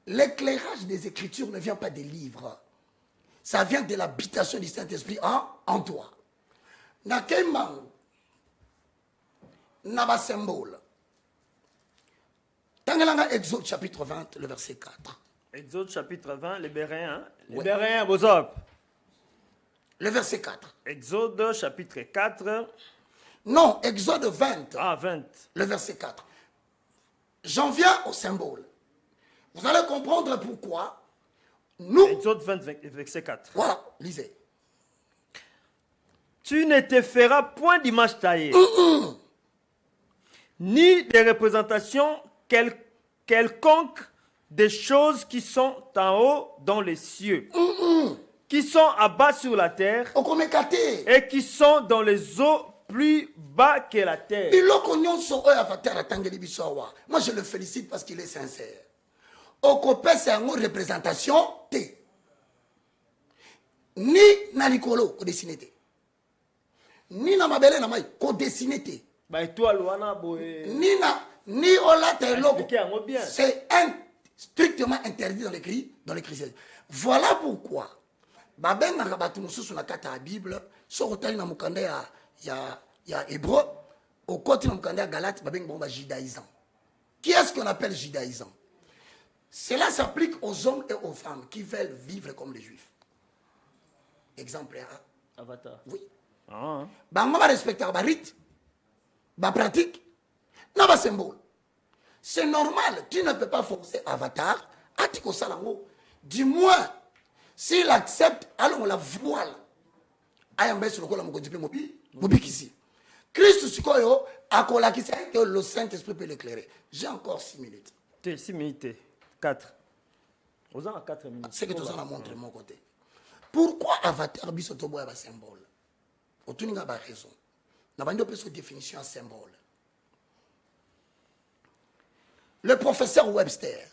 l'éclairage des Écritures ne vient pas des livres. Ça vient de l'habitation du Saint-Esprit en toi. Na kemango, na ba symbole. Tangalanga Exode chapitre 20, le verset 4. Exode chapitre 20, les Béréens. Les Béréens, Bozop. Le verset 4. Exode chapitre 4. Non, Exode 20. Ah, 20. Le verset 4. J'en viens au symbole. Vous allez comprendre pourquoi nous... Exode 20, verset 4. Voilà, lisez. Tu ne te feras point d'image taillée, ni de représentation quelconque des choses qui sont en haut dans les cieux, qui sont à bas sur la terre, et qui sont dans les eaux plus bas que la terre. Moi, je le félicite parce qu'il est sincère. Okopé, c'est une représentation T. Ni na likolo, ko dessiné T. Ni na mabele na mai, ko dessiné T. Ni ola te logo. C'est strictement interdit dans l'écrit. Voilà pourquoi. Baben na rabatu mususu na kata la Bible, so otali na mukanda ya hébreu, au côté na mukanda Galate, baben bomba judaïsant. Qui est-ce qu'on appelle judaïsant? Cela s'applique aux hommes et aux femmes qui veulent vivre comme les juifs. Exemplaire. Avatar. Oui. Ah. On va respecter les rites, les pratiques, les symboles. C'est normal, tu ne peux pas forcer Avatar à Tiko Salango. Du moins, s'il accepte, allons la voile. Christ Sikoyo a que le Saint-Esprit peut l'éclairer. J'ai encore 6 minutes. 6 minutes. 4. Vous en avez 4 minutes. C'est que tu en as montré de mon côté. Pourquoi Avatar bisotobo est un symbole? Tu n'as pas raison. Nous avons une définition à symbole. Le professeur Webster,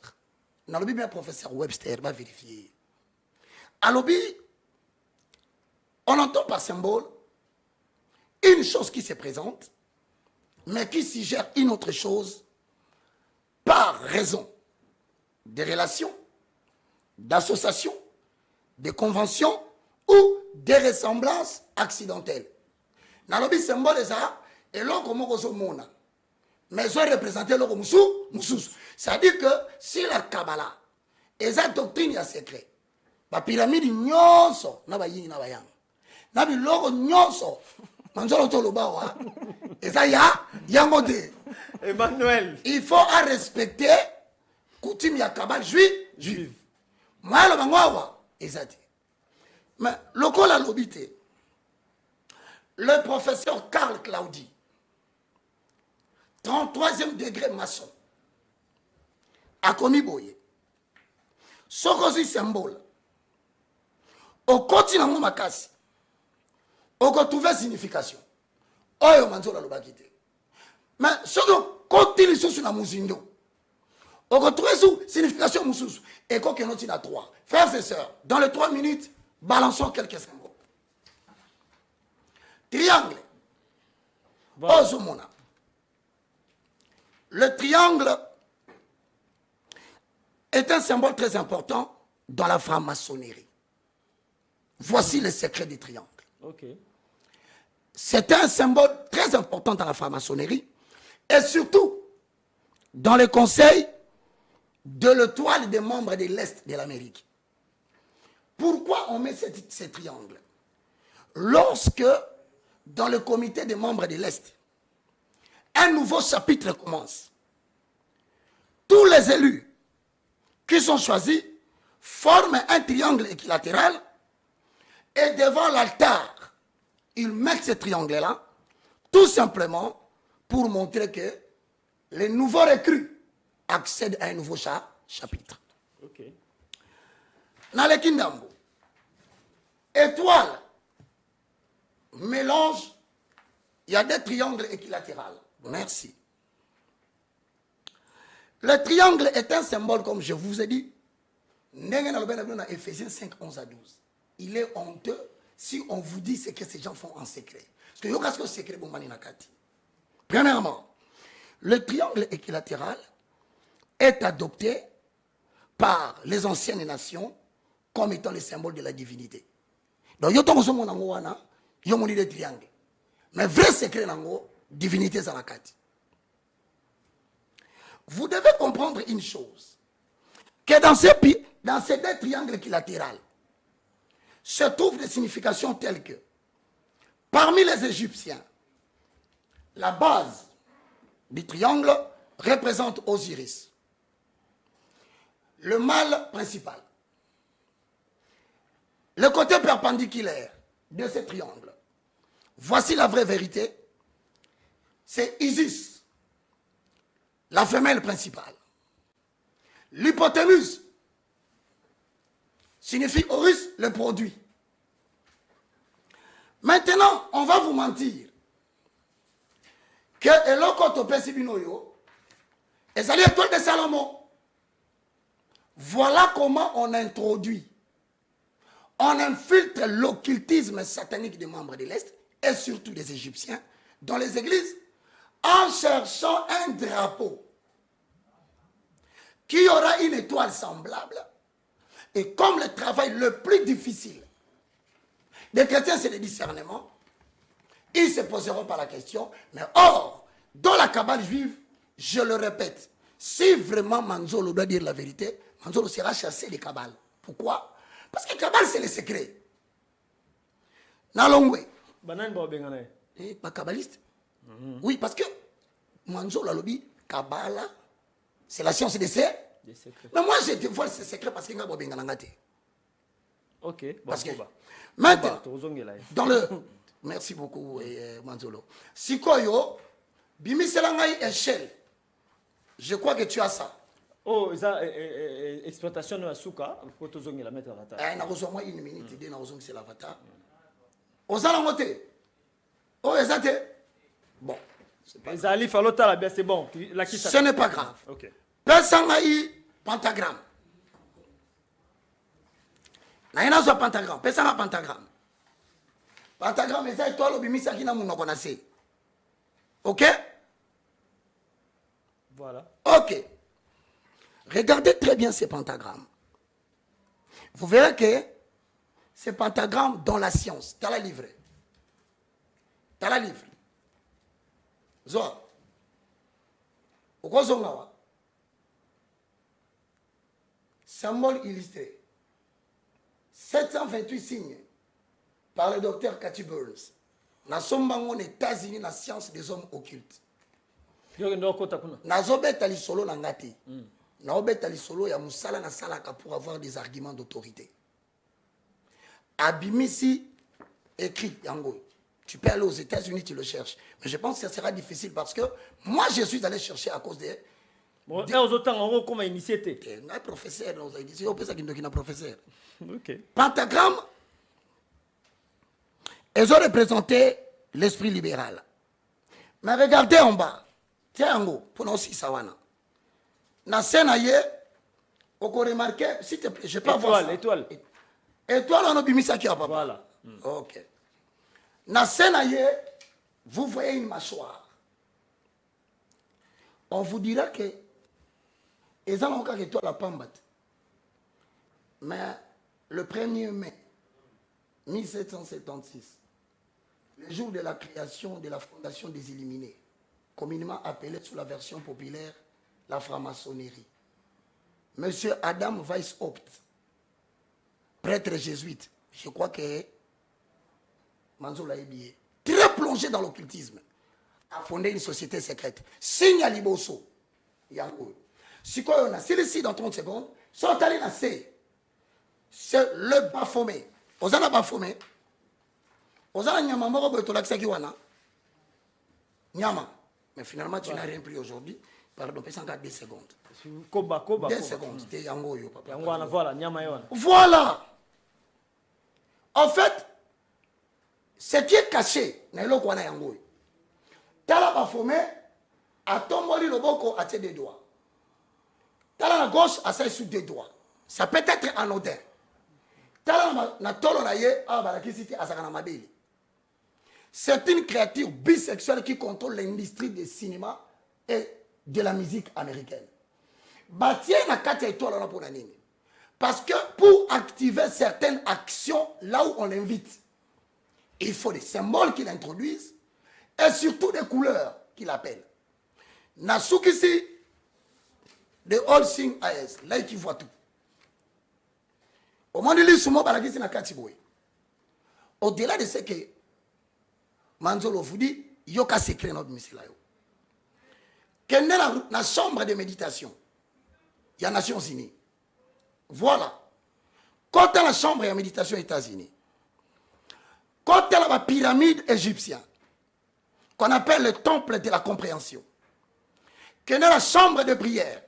dans le Bible, le professeur Webster va vérifier. À l'objet, on entend par symbole une chose qui se présente, mais qui suggère une autre chose par raison des relations, d'associations, de conventions ou des ressemblances accidentelles. Dans le symbole, et l'on commence au monde. Mais ils ont représenté le Moussous. C'est-à-dire que si la Kabbalah, et sa doctrine est secret, la pyramide nyonso, na ba yin na ba yang. Na bi logo nyonso, manjolo to lobawa. Et ça yangote. Emmanuel. Il faut respecter coutume ya Kabbalah juif. Moi le bangwa, exact. Mais le col a l'obité. Le professeur Karl Claudi, 33e degré maçon, a commis boye. Ce que symbole, au continent de Makasi, au trouver signification. Oyo manzola lo bakite. Mais ce que continue sur la muzindo, au trouver signification mususu, et qu'on note à 3. Frères et sœurs, dans les 3 minutes, balançons quelques symboles. Triangle. Ozumona. Le triangle est un symbole très important dans la franc-maçonnerie. Voici le secret du triangle. Okay. C'est un symbole très important dans la franc-maçonnerie et surtout dans le conseil de l'étoile des membres de l'Est de l'Amérique. Pourquoi on met ce triangle? Lorsque, dans le comité des membres de l'Est, un nouveau chapitre commence. Tous les élus qui sont choisis forment un triangle équilatéral et devant l'altar, ils mettent ce triangle-là tout simplement pour montrer que les nouveaux recrues accèdent à un nouveau chapitre. Okay. Dans le Kindambo, étoile, mélange, il y a des triangles équilatéraux. Merci. Le triangle est un symbole, comme je vous ai dit, dans Ephésiens 5, 11 à 12. Il est honteux si on vous dit ce que ces gens font en secret. Parce que yoka ce que secret bomani nakati. Premièrement, le triangle équilatéral est adopté par les anciennes nations comme étant le symbole de la divinité. Donc, yo tongo somo nango wana, yo moni le triangle. Mais vrai secret nango, divinité zanakati. Vous devez comprendre une chose, que dans ces deux triangles équilatéraux se trouvent des significations telles que, parmi les Égyptiens, la base du triangle représente Osiris, le mâle principal. Le côté perpendiculaire de ce triangle, voici la vraie vérité, c'est Isis, la femelle principale. L'hypoténuse signifie Horus, le produit. Maintenant, on va vous mentir que eloko topesi bino yo ezali étoile de Salomon. Voilà comment on introduit, on infiltre l'occultisme satanique des membres de l'Est et surtout des Égyptiens dans les églises en cherchant un drapeau qui aura une étoile semblable. Et comme le travail le plus difficile des chrétiens, c'est le discernement, ils se poseront par la question, mais or, dans la Kabbale juive, je le répète, si vraiment Manzolo doit dire la vérité, Manzolo sera chassé des Kabbales. Pourquoi? Parce que Kabbale, c'est le secret. Nalongwe. Pas kabbaliste. Oui, parce que Manzolo a lobby, Kabbala, c'est la science des secrets. Mais moi, je dévoile ces secrets parce qu'il y a un ok. Parce que maintenant, dans le... Merci beaucoup, Manzolo. Si Koyo, Bimi Selangai échelle, je crois que tu as ça. Oh, ça, exploitation de la souka, pour te zonger la mettre à l'avatar. Il y a besoin une minute, il y a besoin que c'est l'avatar. Aux alengotés. Oh, exact. Bon. C'est bon. Ce n'est pas grave. Ok. Personne pentagramme. Il y a un pentagramme. Personne n'a pentagramme. Pentagramme, c'est toi le bimisa qui n'a pas connaissé. Ok? Voilà. Ok. Regardez très bien ces pentagrammes. Vous verrez que ces pentagrammes dans la science, tu as la livre. Tu as la livre. Zoa. Okozongawa. Symbole illustré. 728 signes par le docteur Cathy Burns. Na sombango aux États-Unis na science des hommes occultes. Nazobeta li solo na ngati. Naobeta li solo ya musala na salaka pour avoir des arguments d'autorité. Abimisi écrit yango. Tu peux aller aux États-Unis, tu le cherches. Mais je pense que ça sera difficile parce que moi je suis allé chercher à cause des... Bon, et aux autres, on comment initié. Un professeur, on a dit, on peut ça qu'il y a un professeur. Ok. Pentagramme, elles ont représenté l'esprit libéral. Mais regardez en bas. Tiens, en haut, pour nous aussi, ça va. Dans scène, on peut remarquer, s'il te plaît, je ne peux pas voir ça. Étoile. Étoile, on a mis ça qui a pas. Voilà. Ok. Dans scène, vous voyez une mâchoire. On vous dira que ils ont encore étoile la pambat. Mais le 1er mai 1776, le jour de la création de la Fondation des Illuminés, communément appelée sous la version populaire la franc-maçonnerie, Monsieur Adam Weishaupt, prêtre jésuite, je crois que Manzo l'a oublié, très plongé dans l'occultisme, a fondé une société secrète. Signe à Liboso. Si on a celui-ci dans 30 secondes, sont allés dans C. C'est le Baphomet. Aux ana Baphomet. Aux ana Nyama Moro Betolaxaki Wana. Nyama. Mais finalement, tu n'as rien pris aujourd'hui. Pardon, c'est encore 2 secondes. 2 secondes. C'était Yango yo, papa. Voilà, Nyama Yoana. Voilà. En fait, ce qui est caché, n'est pas le Yango. Tala Baphomet a tombé le boko à tes 2 doigts. Tala la gauche a ça sous 2 doigts. Ça peut être anodin. Tala na tolo na ye a balakisiti asaka na mabeli. C'est une créature bisexuelle qui contrôle l'industrie du cinéma et de la musique américaine. Batia na kati ya étoile na pona nini? Parce que pour activer certaines actions là où on l'invite, il faut des symboles qu'il introduise et surtout des couleurs qu'il appelle. Nasukisi de All Sing AS, là qui voit tout. Au moment de l'issue, balagisi na kati boy. Au-delà de ce que Manzolo vous dit, yoka secret notre misila yo. Quelle est la chambre de méditation? Il y a Nations Unies. Voilà. Quand la chambre de méditation aux États-Unis, quand il y a la pyramide égyptienne, qu'on appelle le temple de la compréhension, quelle est la chambre de prière?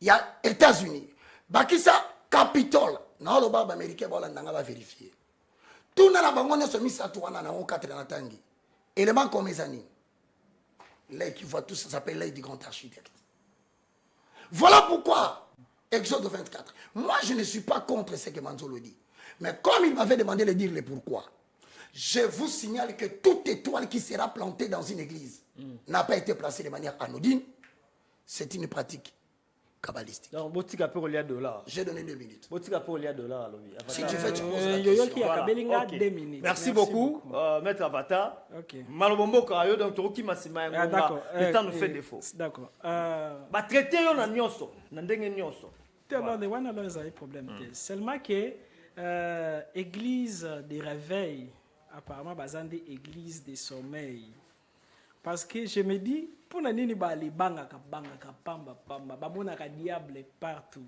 Il y a États-Unis. Bakisa Capitole. Non, le baba américain va vérifier. Tout le monde a mis à toi dans le 4 de Tangi. Élément comme les années. L'œil qui voit tout ça s'appelle l'œil du grand architecte. Voilà pourquoi, Exode 24. Moi, je ne suis pas contre ce que Manzolo dit. Mais comme il m'avait demandé de dire le pourquoi, je vous signale que toute étoile qui sera plantée dans une église n'a pas été placée de manière anodine. C'est une pratique kabbalistique. Donc, Botika peut relier $. J'ai donné 2 minutes. Botika peut relier $. Si tu fais, tu poses la Yoyo question. qui a Kabelinga, Ok. 2 minutes. Merci beaucoup, Maître Avata. Ok. Malobombo Kayo, donc Toroki Massima, D'accord. le temps nous fait défaut. D'accord. Ba traité yo na nyonso, na ndenge nyonso. Alors, les one alors, ils avaient problème. Seulement que église des réveils, apparemment, basée église des sommeils. Parce que je me dis, pour nani ba les banga pamba ba diable partout.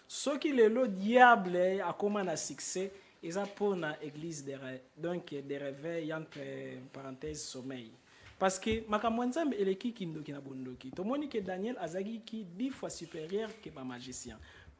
Ce qui le diable a comme un succès, ils ont pour na église des réveils entre parenthèses sommeil. Parce que makamwanzam eleki kindoki na bondoki. To moni que Daniel azagi qui 10 fois supérieur que ma magicien.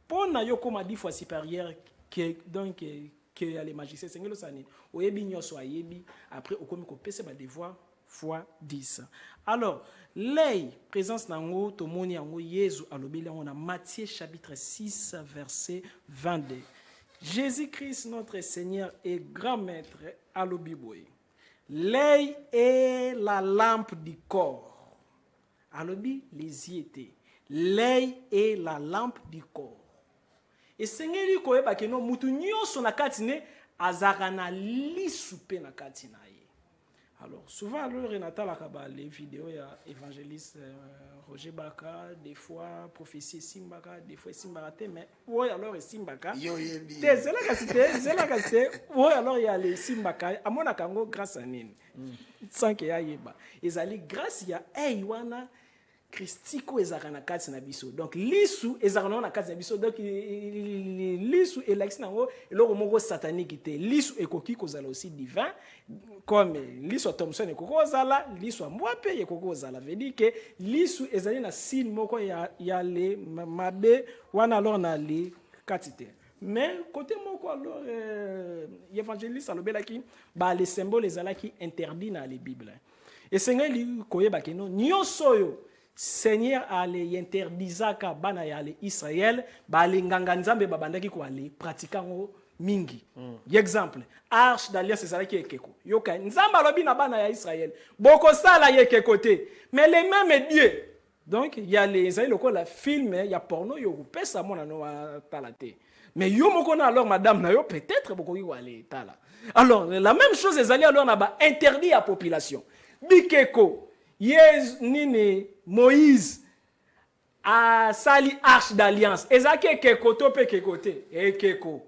Pour na yo comme 10 fois supérieur que donc que les magiciens sengelo sani. Oyebi nyoso ayebi après okomi ko pese ba devoir fois 10. Alors, l'œil, présence nango, tomoni yango, Yesu alobeli on a Matthieu chapitre 6, verset 22. Jésus-Christ, notre Seigneur et grand maître, alobiboy. L'œil est la lampe du corps. Alobi, les yeux étaient. L'œil est la lampe du corps. Et Seigneur, il koyeba que no mutu nyonso na katine azarana li soupe na katina. Alors, souvent, alors, Renata Lakaba, les vidéos, il y a évangéliste Roger Baka, des fois, prophétie Simbaka, des fois Simbaka, mais oui, alors, Simbaka. C'est la cassité. Oui, alors, il y a les Simbaka. À mon akango, grâce à Nini. Sans qu'il y ait pas. Ils allaient grâce à Eywana. Christiko ezarana kati na biso. Donc lisu ezarana na kati na biso. Donc lisu elaxi nango eloko moko satanique te. Lisu ekoki kozala aussi divin comme lisu Thomson ekoko ozala, lisu Mwape ekoko ozala. Veut dire que lisu ezali na signe moko ya le mabe wana alors na le kati te. Mais côté moko alors évangéliste alobelaki ba les symboles ezalaki interdit na la Bible. Et Seigneur li koyeba keno nyonso yo Seigneur ale interdisaka bana ya le Israël ba le nganga nzambe babandaki ko ale pratiquant mingi. Exemple, arche d'alliance ezalaki ekeko. Yoka nzambe alobi na bana ya Israël. Boko sala yekeko te. Mais les mêmes dieux. Donc il y a les la film, il y a porno yo pesa mona no talate. Mais yo moko na alors madame na yo peut-être boko yo ale tala. Alors la même chose ezali alors na ba interdit à population. Bikeko Nini Moïse a sali arche d'alliance. Ezaki kekoto pe kekote. Keko.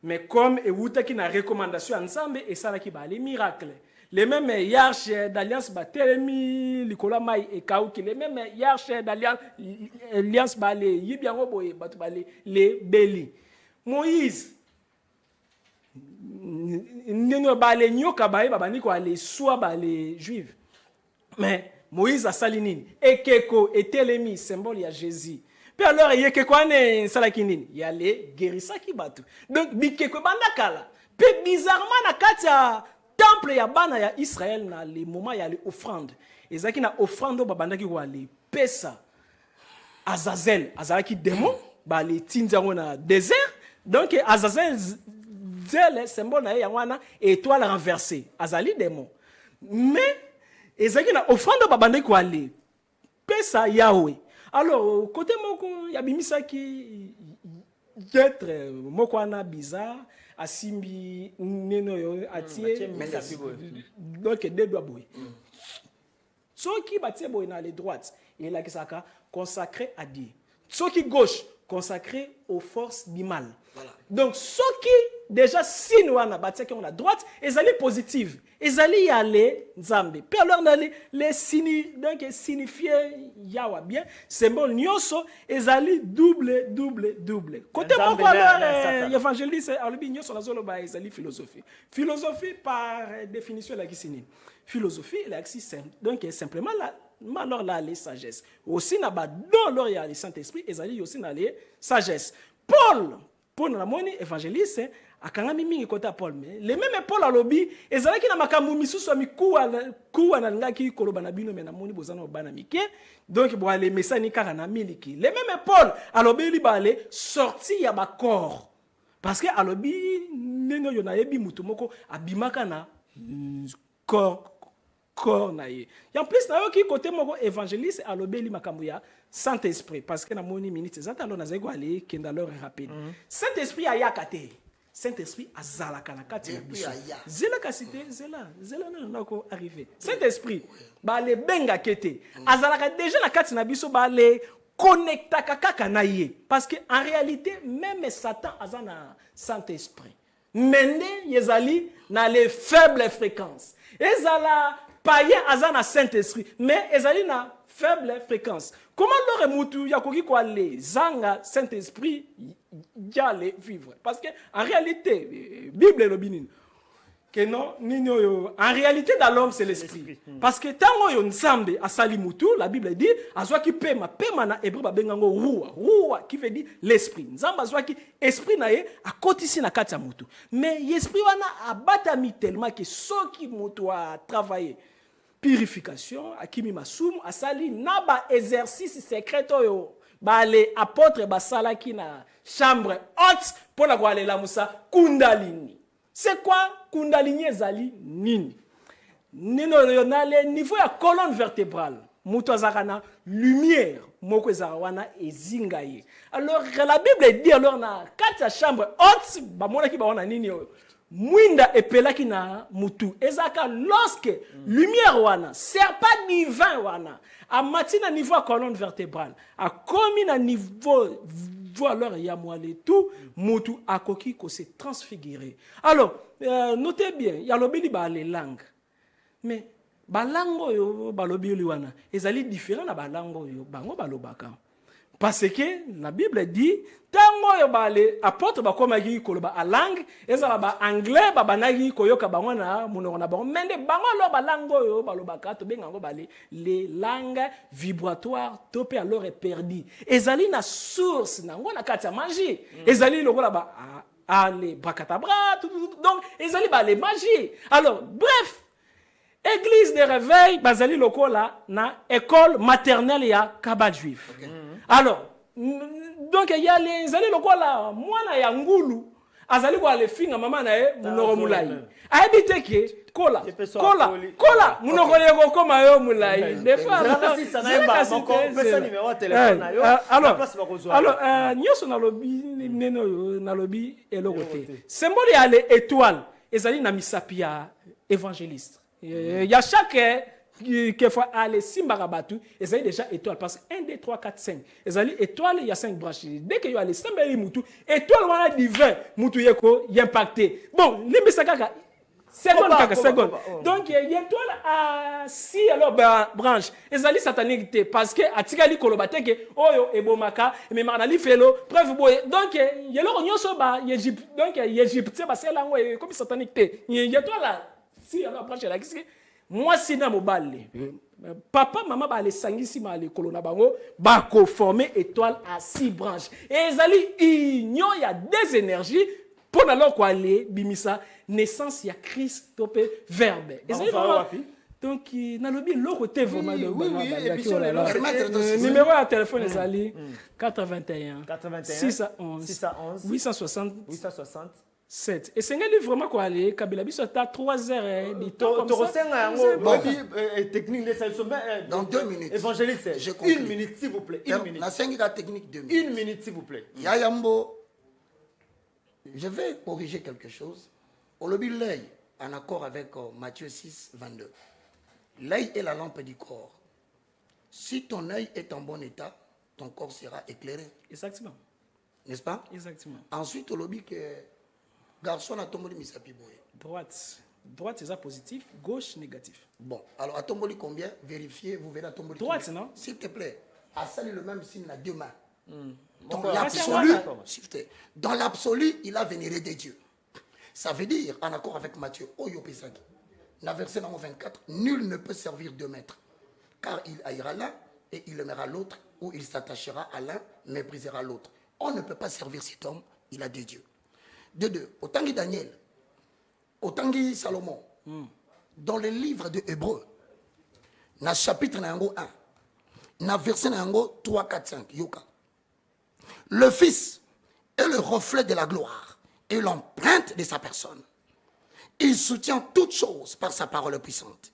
Mais comme Ewuta qui na recommandation ensemble et ça qui ba les miracles. Les mêmes arches d'alliance ba telemi likola mai et kauki. Les mêmes arches d'alliance ba les yibiango boye batu ba les beli. Moïse nino ba les nyoka ba ba ni ko les soit ba les juifs. Mais Moïse a salinine et keko et telemi symbole ya Jésus. Puis alors il y a keko ane salakinine, il y a les guérissa qui battu. Donc bikeko bandakala. Puis bizarrement na katia temple ya bana ya Israël na les moments ya les offrandes. Ezaki na offrande ba bandaki ko ali pesa Azazel, azalaki démon ba les tinzango na désert. Donc Azazel nzele symbole na ye wana étoile renversée azali démon mais ezaki na offrande babandaki koale pesa Yahweh. Alors côté moko yabimisaki être moko wana bizarre asimbi neno yo atie donc deux doigts boy ceux qui batie boy na les droites et la kisaka consacré à Dieu ceux qui gauche consacré aux forces du mal. Voilà. Donc ceux qui déjà signe wana batie qui on a droite ezali positive ezali yale nzambe puis alors na les signes donc signifier yawa bien symbole nyoso ezali double côté moko alors évangéliste alobi nyoso nazolo ba ezali philosophie par définition la kisini philosophie la simple donc simplement la alors là les sagesse aussi na ba dans leur ya le Saint-Esprit ezali aussi na les sagesse Paul na moni évangéliste akangami mingi kota Paul mais les mêmes Paul alobi ezalaki na makambu misusu kuwa na ngaki koloba na bino mais na moni bozana bana mike donc bo ale mesani kaka na miliki les mêmes Paul alobi li balé sorti ya ba corps parce que alobi neno yo na yebi mutu moko abimaka na corps na ye en plus na yo ki côté moko évangéliste alobi li makambu ya Saint-Esprit parce que na moni minute zata lo na zego ale kenda leur rapide Saint-Esprit ayakate Saint-Esprit azalaka na kati ya biso. Zela kasite zela na ko arriver. Saint-Esprit ba le benga kete. Azalaka déjà na kati na biso ba le connecta kaka na ye parce que en réalité même Satan azana Saint-Esprit. Mende yezali na les faibles fréquences. Ezala païen azana Saint-Esprit mais ezali na faible fréquence. Comment leur mutu yakoki ko aller zanga Saint-Esprit d'aller vivre parce que en réalité Bible le binin que non en réalité dans l'homme c'est l'esprit parce que tango yo nzambe asali mutu la Bible dit azwa ki pema na hébreu ba bengango rua qui veut dire l'esprit nzambe azwa ki esprit na ye akotisi na kati ya mutu mais l'esprit wana abatami tellement que soki mutu a travailler purification akimi masumu asali na ba exercice secret oyo ba les apôtres basalaki na chambre haute pour la voir la musa kundalini. C'est quoi kundalini ezali nini? Nino na le niveau ya colonne vertébrale. Muto azakana lumière moko ezarawana ezingaye. Alors la Bible dit alors na kati ya chambre haute ba mona ki ba wana nini yo. Mwinda epelaki na mutu ezaka lorsque lumière wana serpent divin wana a matina niveau à colonne vertébrale a commis na niveau alors ya moale tout mutu akoki ko se transfigurer. Alors notez bien ya lobeli ba les langues mais ba lango yo ba lobeli wana ezali différent na ba lango yo bango balobaka parce que la Bible dit tango yo ba les apôtres ba komaki koloba a langue ezala ba anglais ba banaki koyoka bango na monoko na bango mende bango lo ba lango yo ba lobaka to benga ngo ba les langues vibratoires topé alors est perdu ezali na source nango na kati ya magie ezali lokola ba les bracadabra donc ezali ba les magie alors bref église de réveil bazali lokola na école maternelle ya Kabbat juif alors donc il y a les allez lokola mwana ya ngulu azali kwa le finga mama na ye munoko mulai habite ke kola munoko lego koma yo mulai des fois alors nyoso na lobi neno na lobi elokote symbole ya les étoiles ezali na misapi ya évangéliste il y a chaque quelquefois aller simbara batu ezali déjà étoile parce que 1 2 3 4 5 ezali étoile il y a 5 branches dès que yo aller sembeli mutu étoile wana divin mutu yeko impacté bon limbisa kaka seconde donc il y a étoile à si alors branche ezali satanique parce que atikali koloba te ke oyo ebomaka mais marana li felo preuve boye donc yelo nyonso ba Égypte donc Égypte ba selango comme satanique te il y a étoile si alors branche la kisi moi si na mobile papa maman ba les sangisi ma les colonna bango ba ko former étoile à 6 branches et ezali union il y a des énergies pour alors quoi aller bimisa naissance ya Christ topé verbe ezali donc na lobi lo côté vraiment de numéro de téléphone ezali 81 611 860 7. Et c'est vraiment quoi aller Kabila biso ta 3 heures du temps comme ça. Technique dans 2 minutes. Évangéliste, J'ai compris. 1 minute s'il vous plaît. 1 minute. La 5 technique 2 minutes. 1 minute s'il vous plaît. Yayambo, je vais corriger quelque chose. Au lobby l'œil, en accord avec Matthieu 6, 22. L'œil est la lampe du corps. Si ton œil est en bon état, ton corps sera éclairé. Exactement. N'est-ce pas? Exactement. Ensuite, au lobby que garçon a tombé misapi boy. Droite. Droite, c'est ça positif. Gauche, négatif. Bon, alors à tomboli combien? Vérifiez, vous verrez à tomboli. Droite, non? S'il te plaît, à saluer le même signe à 2 mains. Dans l'absolu, il a vénéré des dieux. Ça veut dire, en accord avec Matthieu, Oyo Pesaki, la verset 24, nul ne peut servir 2 maîtres, car il haïra l'un et il aimera l'autre, ou il s'attachera à l'un, méprisera l'autre. On ne peut pas servir cet homme, il a des dieux. De 2, autant que Daniel, autant que Salomon, dans le livre de Hébreu, dans le chapitre 1, dans le verset 3, 4, 5, Yoka. Le Fils est le reflet de la gloire et l'empreinte de sa personne. Il soutient toutes choses par sa parole puissante.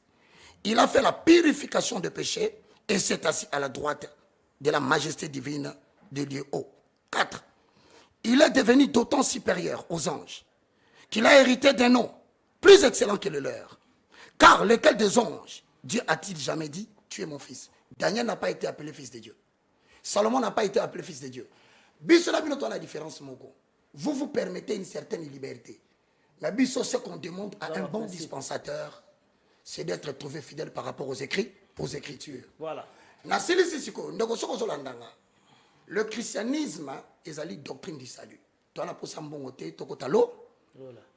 Il a fait la purification des péchés et s'est assis à la droite de la majesté divine de Dieu haut. 4. Il est devenu d'autant supérieur aux anges qu'il a hérité d'un nom plus excellent que le leur. Car lequel des anges Dieu a-t-il jamais dit, tu es mon fils? Daniel n'a pas été appelé fils de Dieu. Salomon n'a pas été appelé fils de Dieu. La différence, vous vous permettez une certaine liberté. Mais ce qu'on demande à un bon dispensateur, c'est d'être trouvé fidèle par rapport aux Écritures. Voilà. Le christianisme est la doctrine du salut. Tu as pour ça bon côté, tu as l'eau.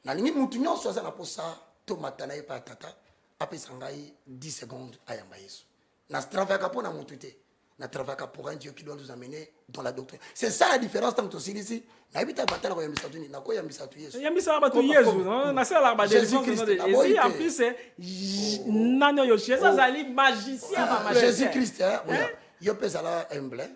Na lingi mutunyo soza na posa to matana e patata ape sangai 10 secondes à yamba Yesu. Na travaille pour na mutute. Na travaille pour un Dieu qui doit nous amener dans la doctrine. C'est ça la différence entre aussi ici. Na bita batala ko yambisa tuni na ko yambisa tu Yesu. Yambisa ba tu Yesu, non? Na sala ba Jésus-Christ. Et en plus c'est nano yo cheza zali magicien ba magicien. Jésus-Christ, yo pesa humble,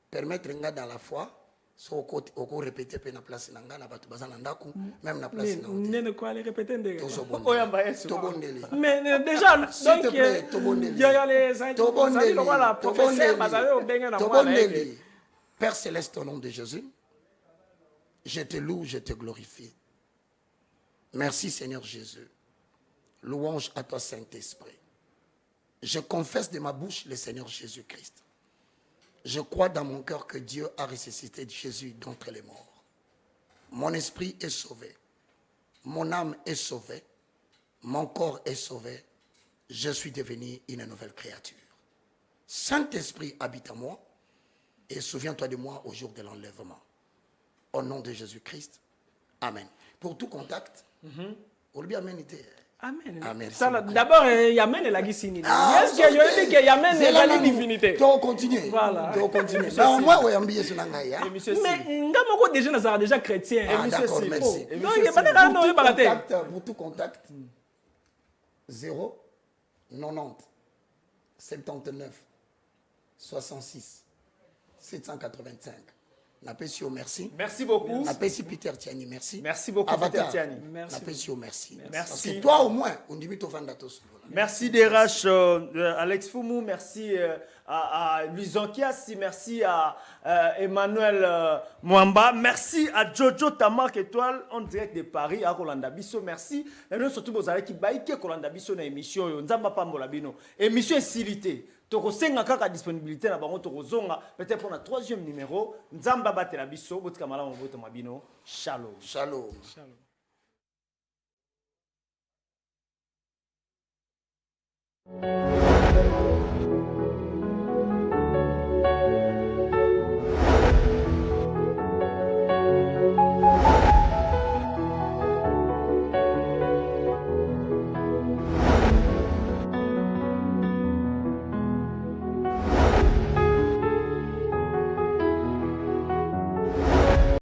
permettre nga dans la foi. So oko répéter pe na place nanga na batu bazana ndaku même na place na hotel. Ne quoi les répéter ndenge. Oyamba Yesu. Tobondeli. Mais déjà donc il y a les tobondeli. Voilà professeur bazale o benga na moi. Père céleste au nom de Jésus, je te loue, je te glorifie. Merci Seigneur Jésus. Louange à toi Saint-Esprit. Je confesse de ma bouche le Seigneur Jésus-Christ. Je crois dans mon cœur que Dieu a ressuscité Jésus d'entre les morts. Mon esprit est sauvé. Mon âme est sauvée. Mon corps est sauvé. Je suis devenu une nouvelle créature. Saint-Esprit habite en moi et souviens-toi de moi au jour de l'enlèvement. Au nom de Jésus-Christ. Amen. Pour tout contact, on lui a ménité. Amen. Amen. D'abord, Yamen est la guisine. Est-ce que je dis que Yamen est la divinité? Tu continues. Voilà. Tu continues. Moi, oui, je suis mais nous sommes déjà chrétiens. Ah, d'accord, merci. Donc, il n'y a pas de contact. Pour tout contact, 0, 90, 79, 66, 785. Napesio, merci. Merci beaucoup. Napesio Peter Tiani, merci. Merci beaucoup, Avatar, Peter Tiani. Merci. Napesio, merci. Merci. C'est toi au moins, on dit au Vandatos. Merci DRH Alex Foumou, merci à Luison Kiassi, merci à Emmanuel Mwamba, merci à Jojo Tamak Étoile en direct de Paris à Kolanda Bisso, merci. Et nous surtout vous allez qui baïke Kolanda Bisso na émission yo nzamba pambola bino. Émission silité. Tokosenga kaka disponibilité na bango tokozonga peut-être pour la 3e numéro nzamba batela biso botika malamu boto mabino. Shalom. Shalom. Shalom.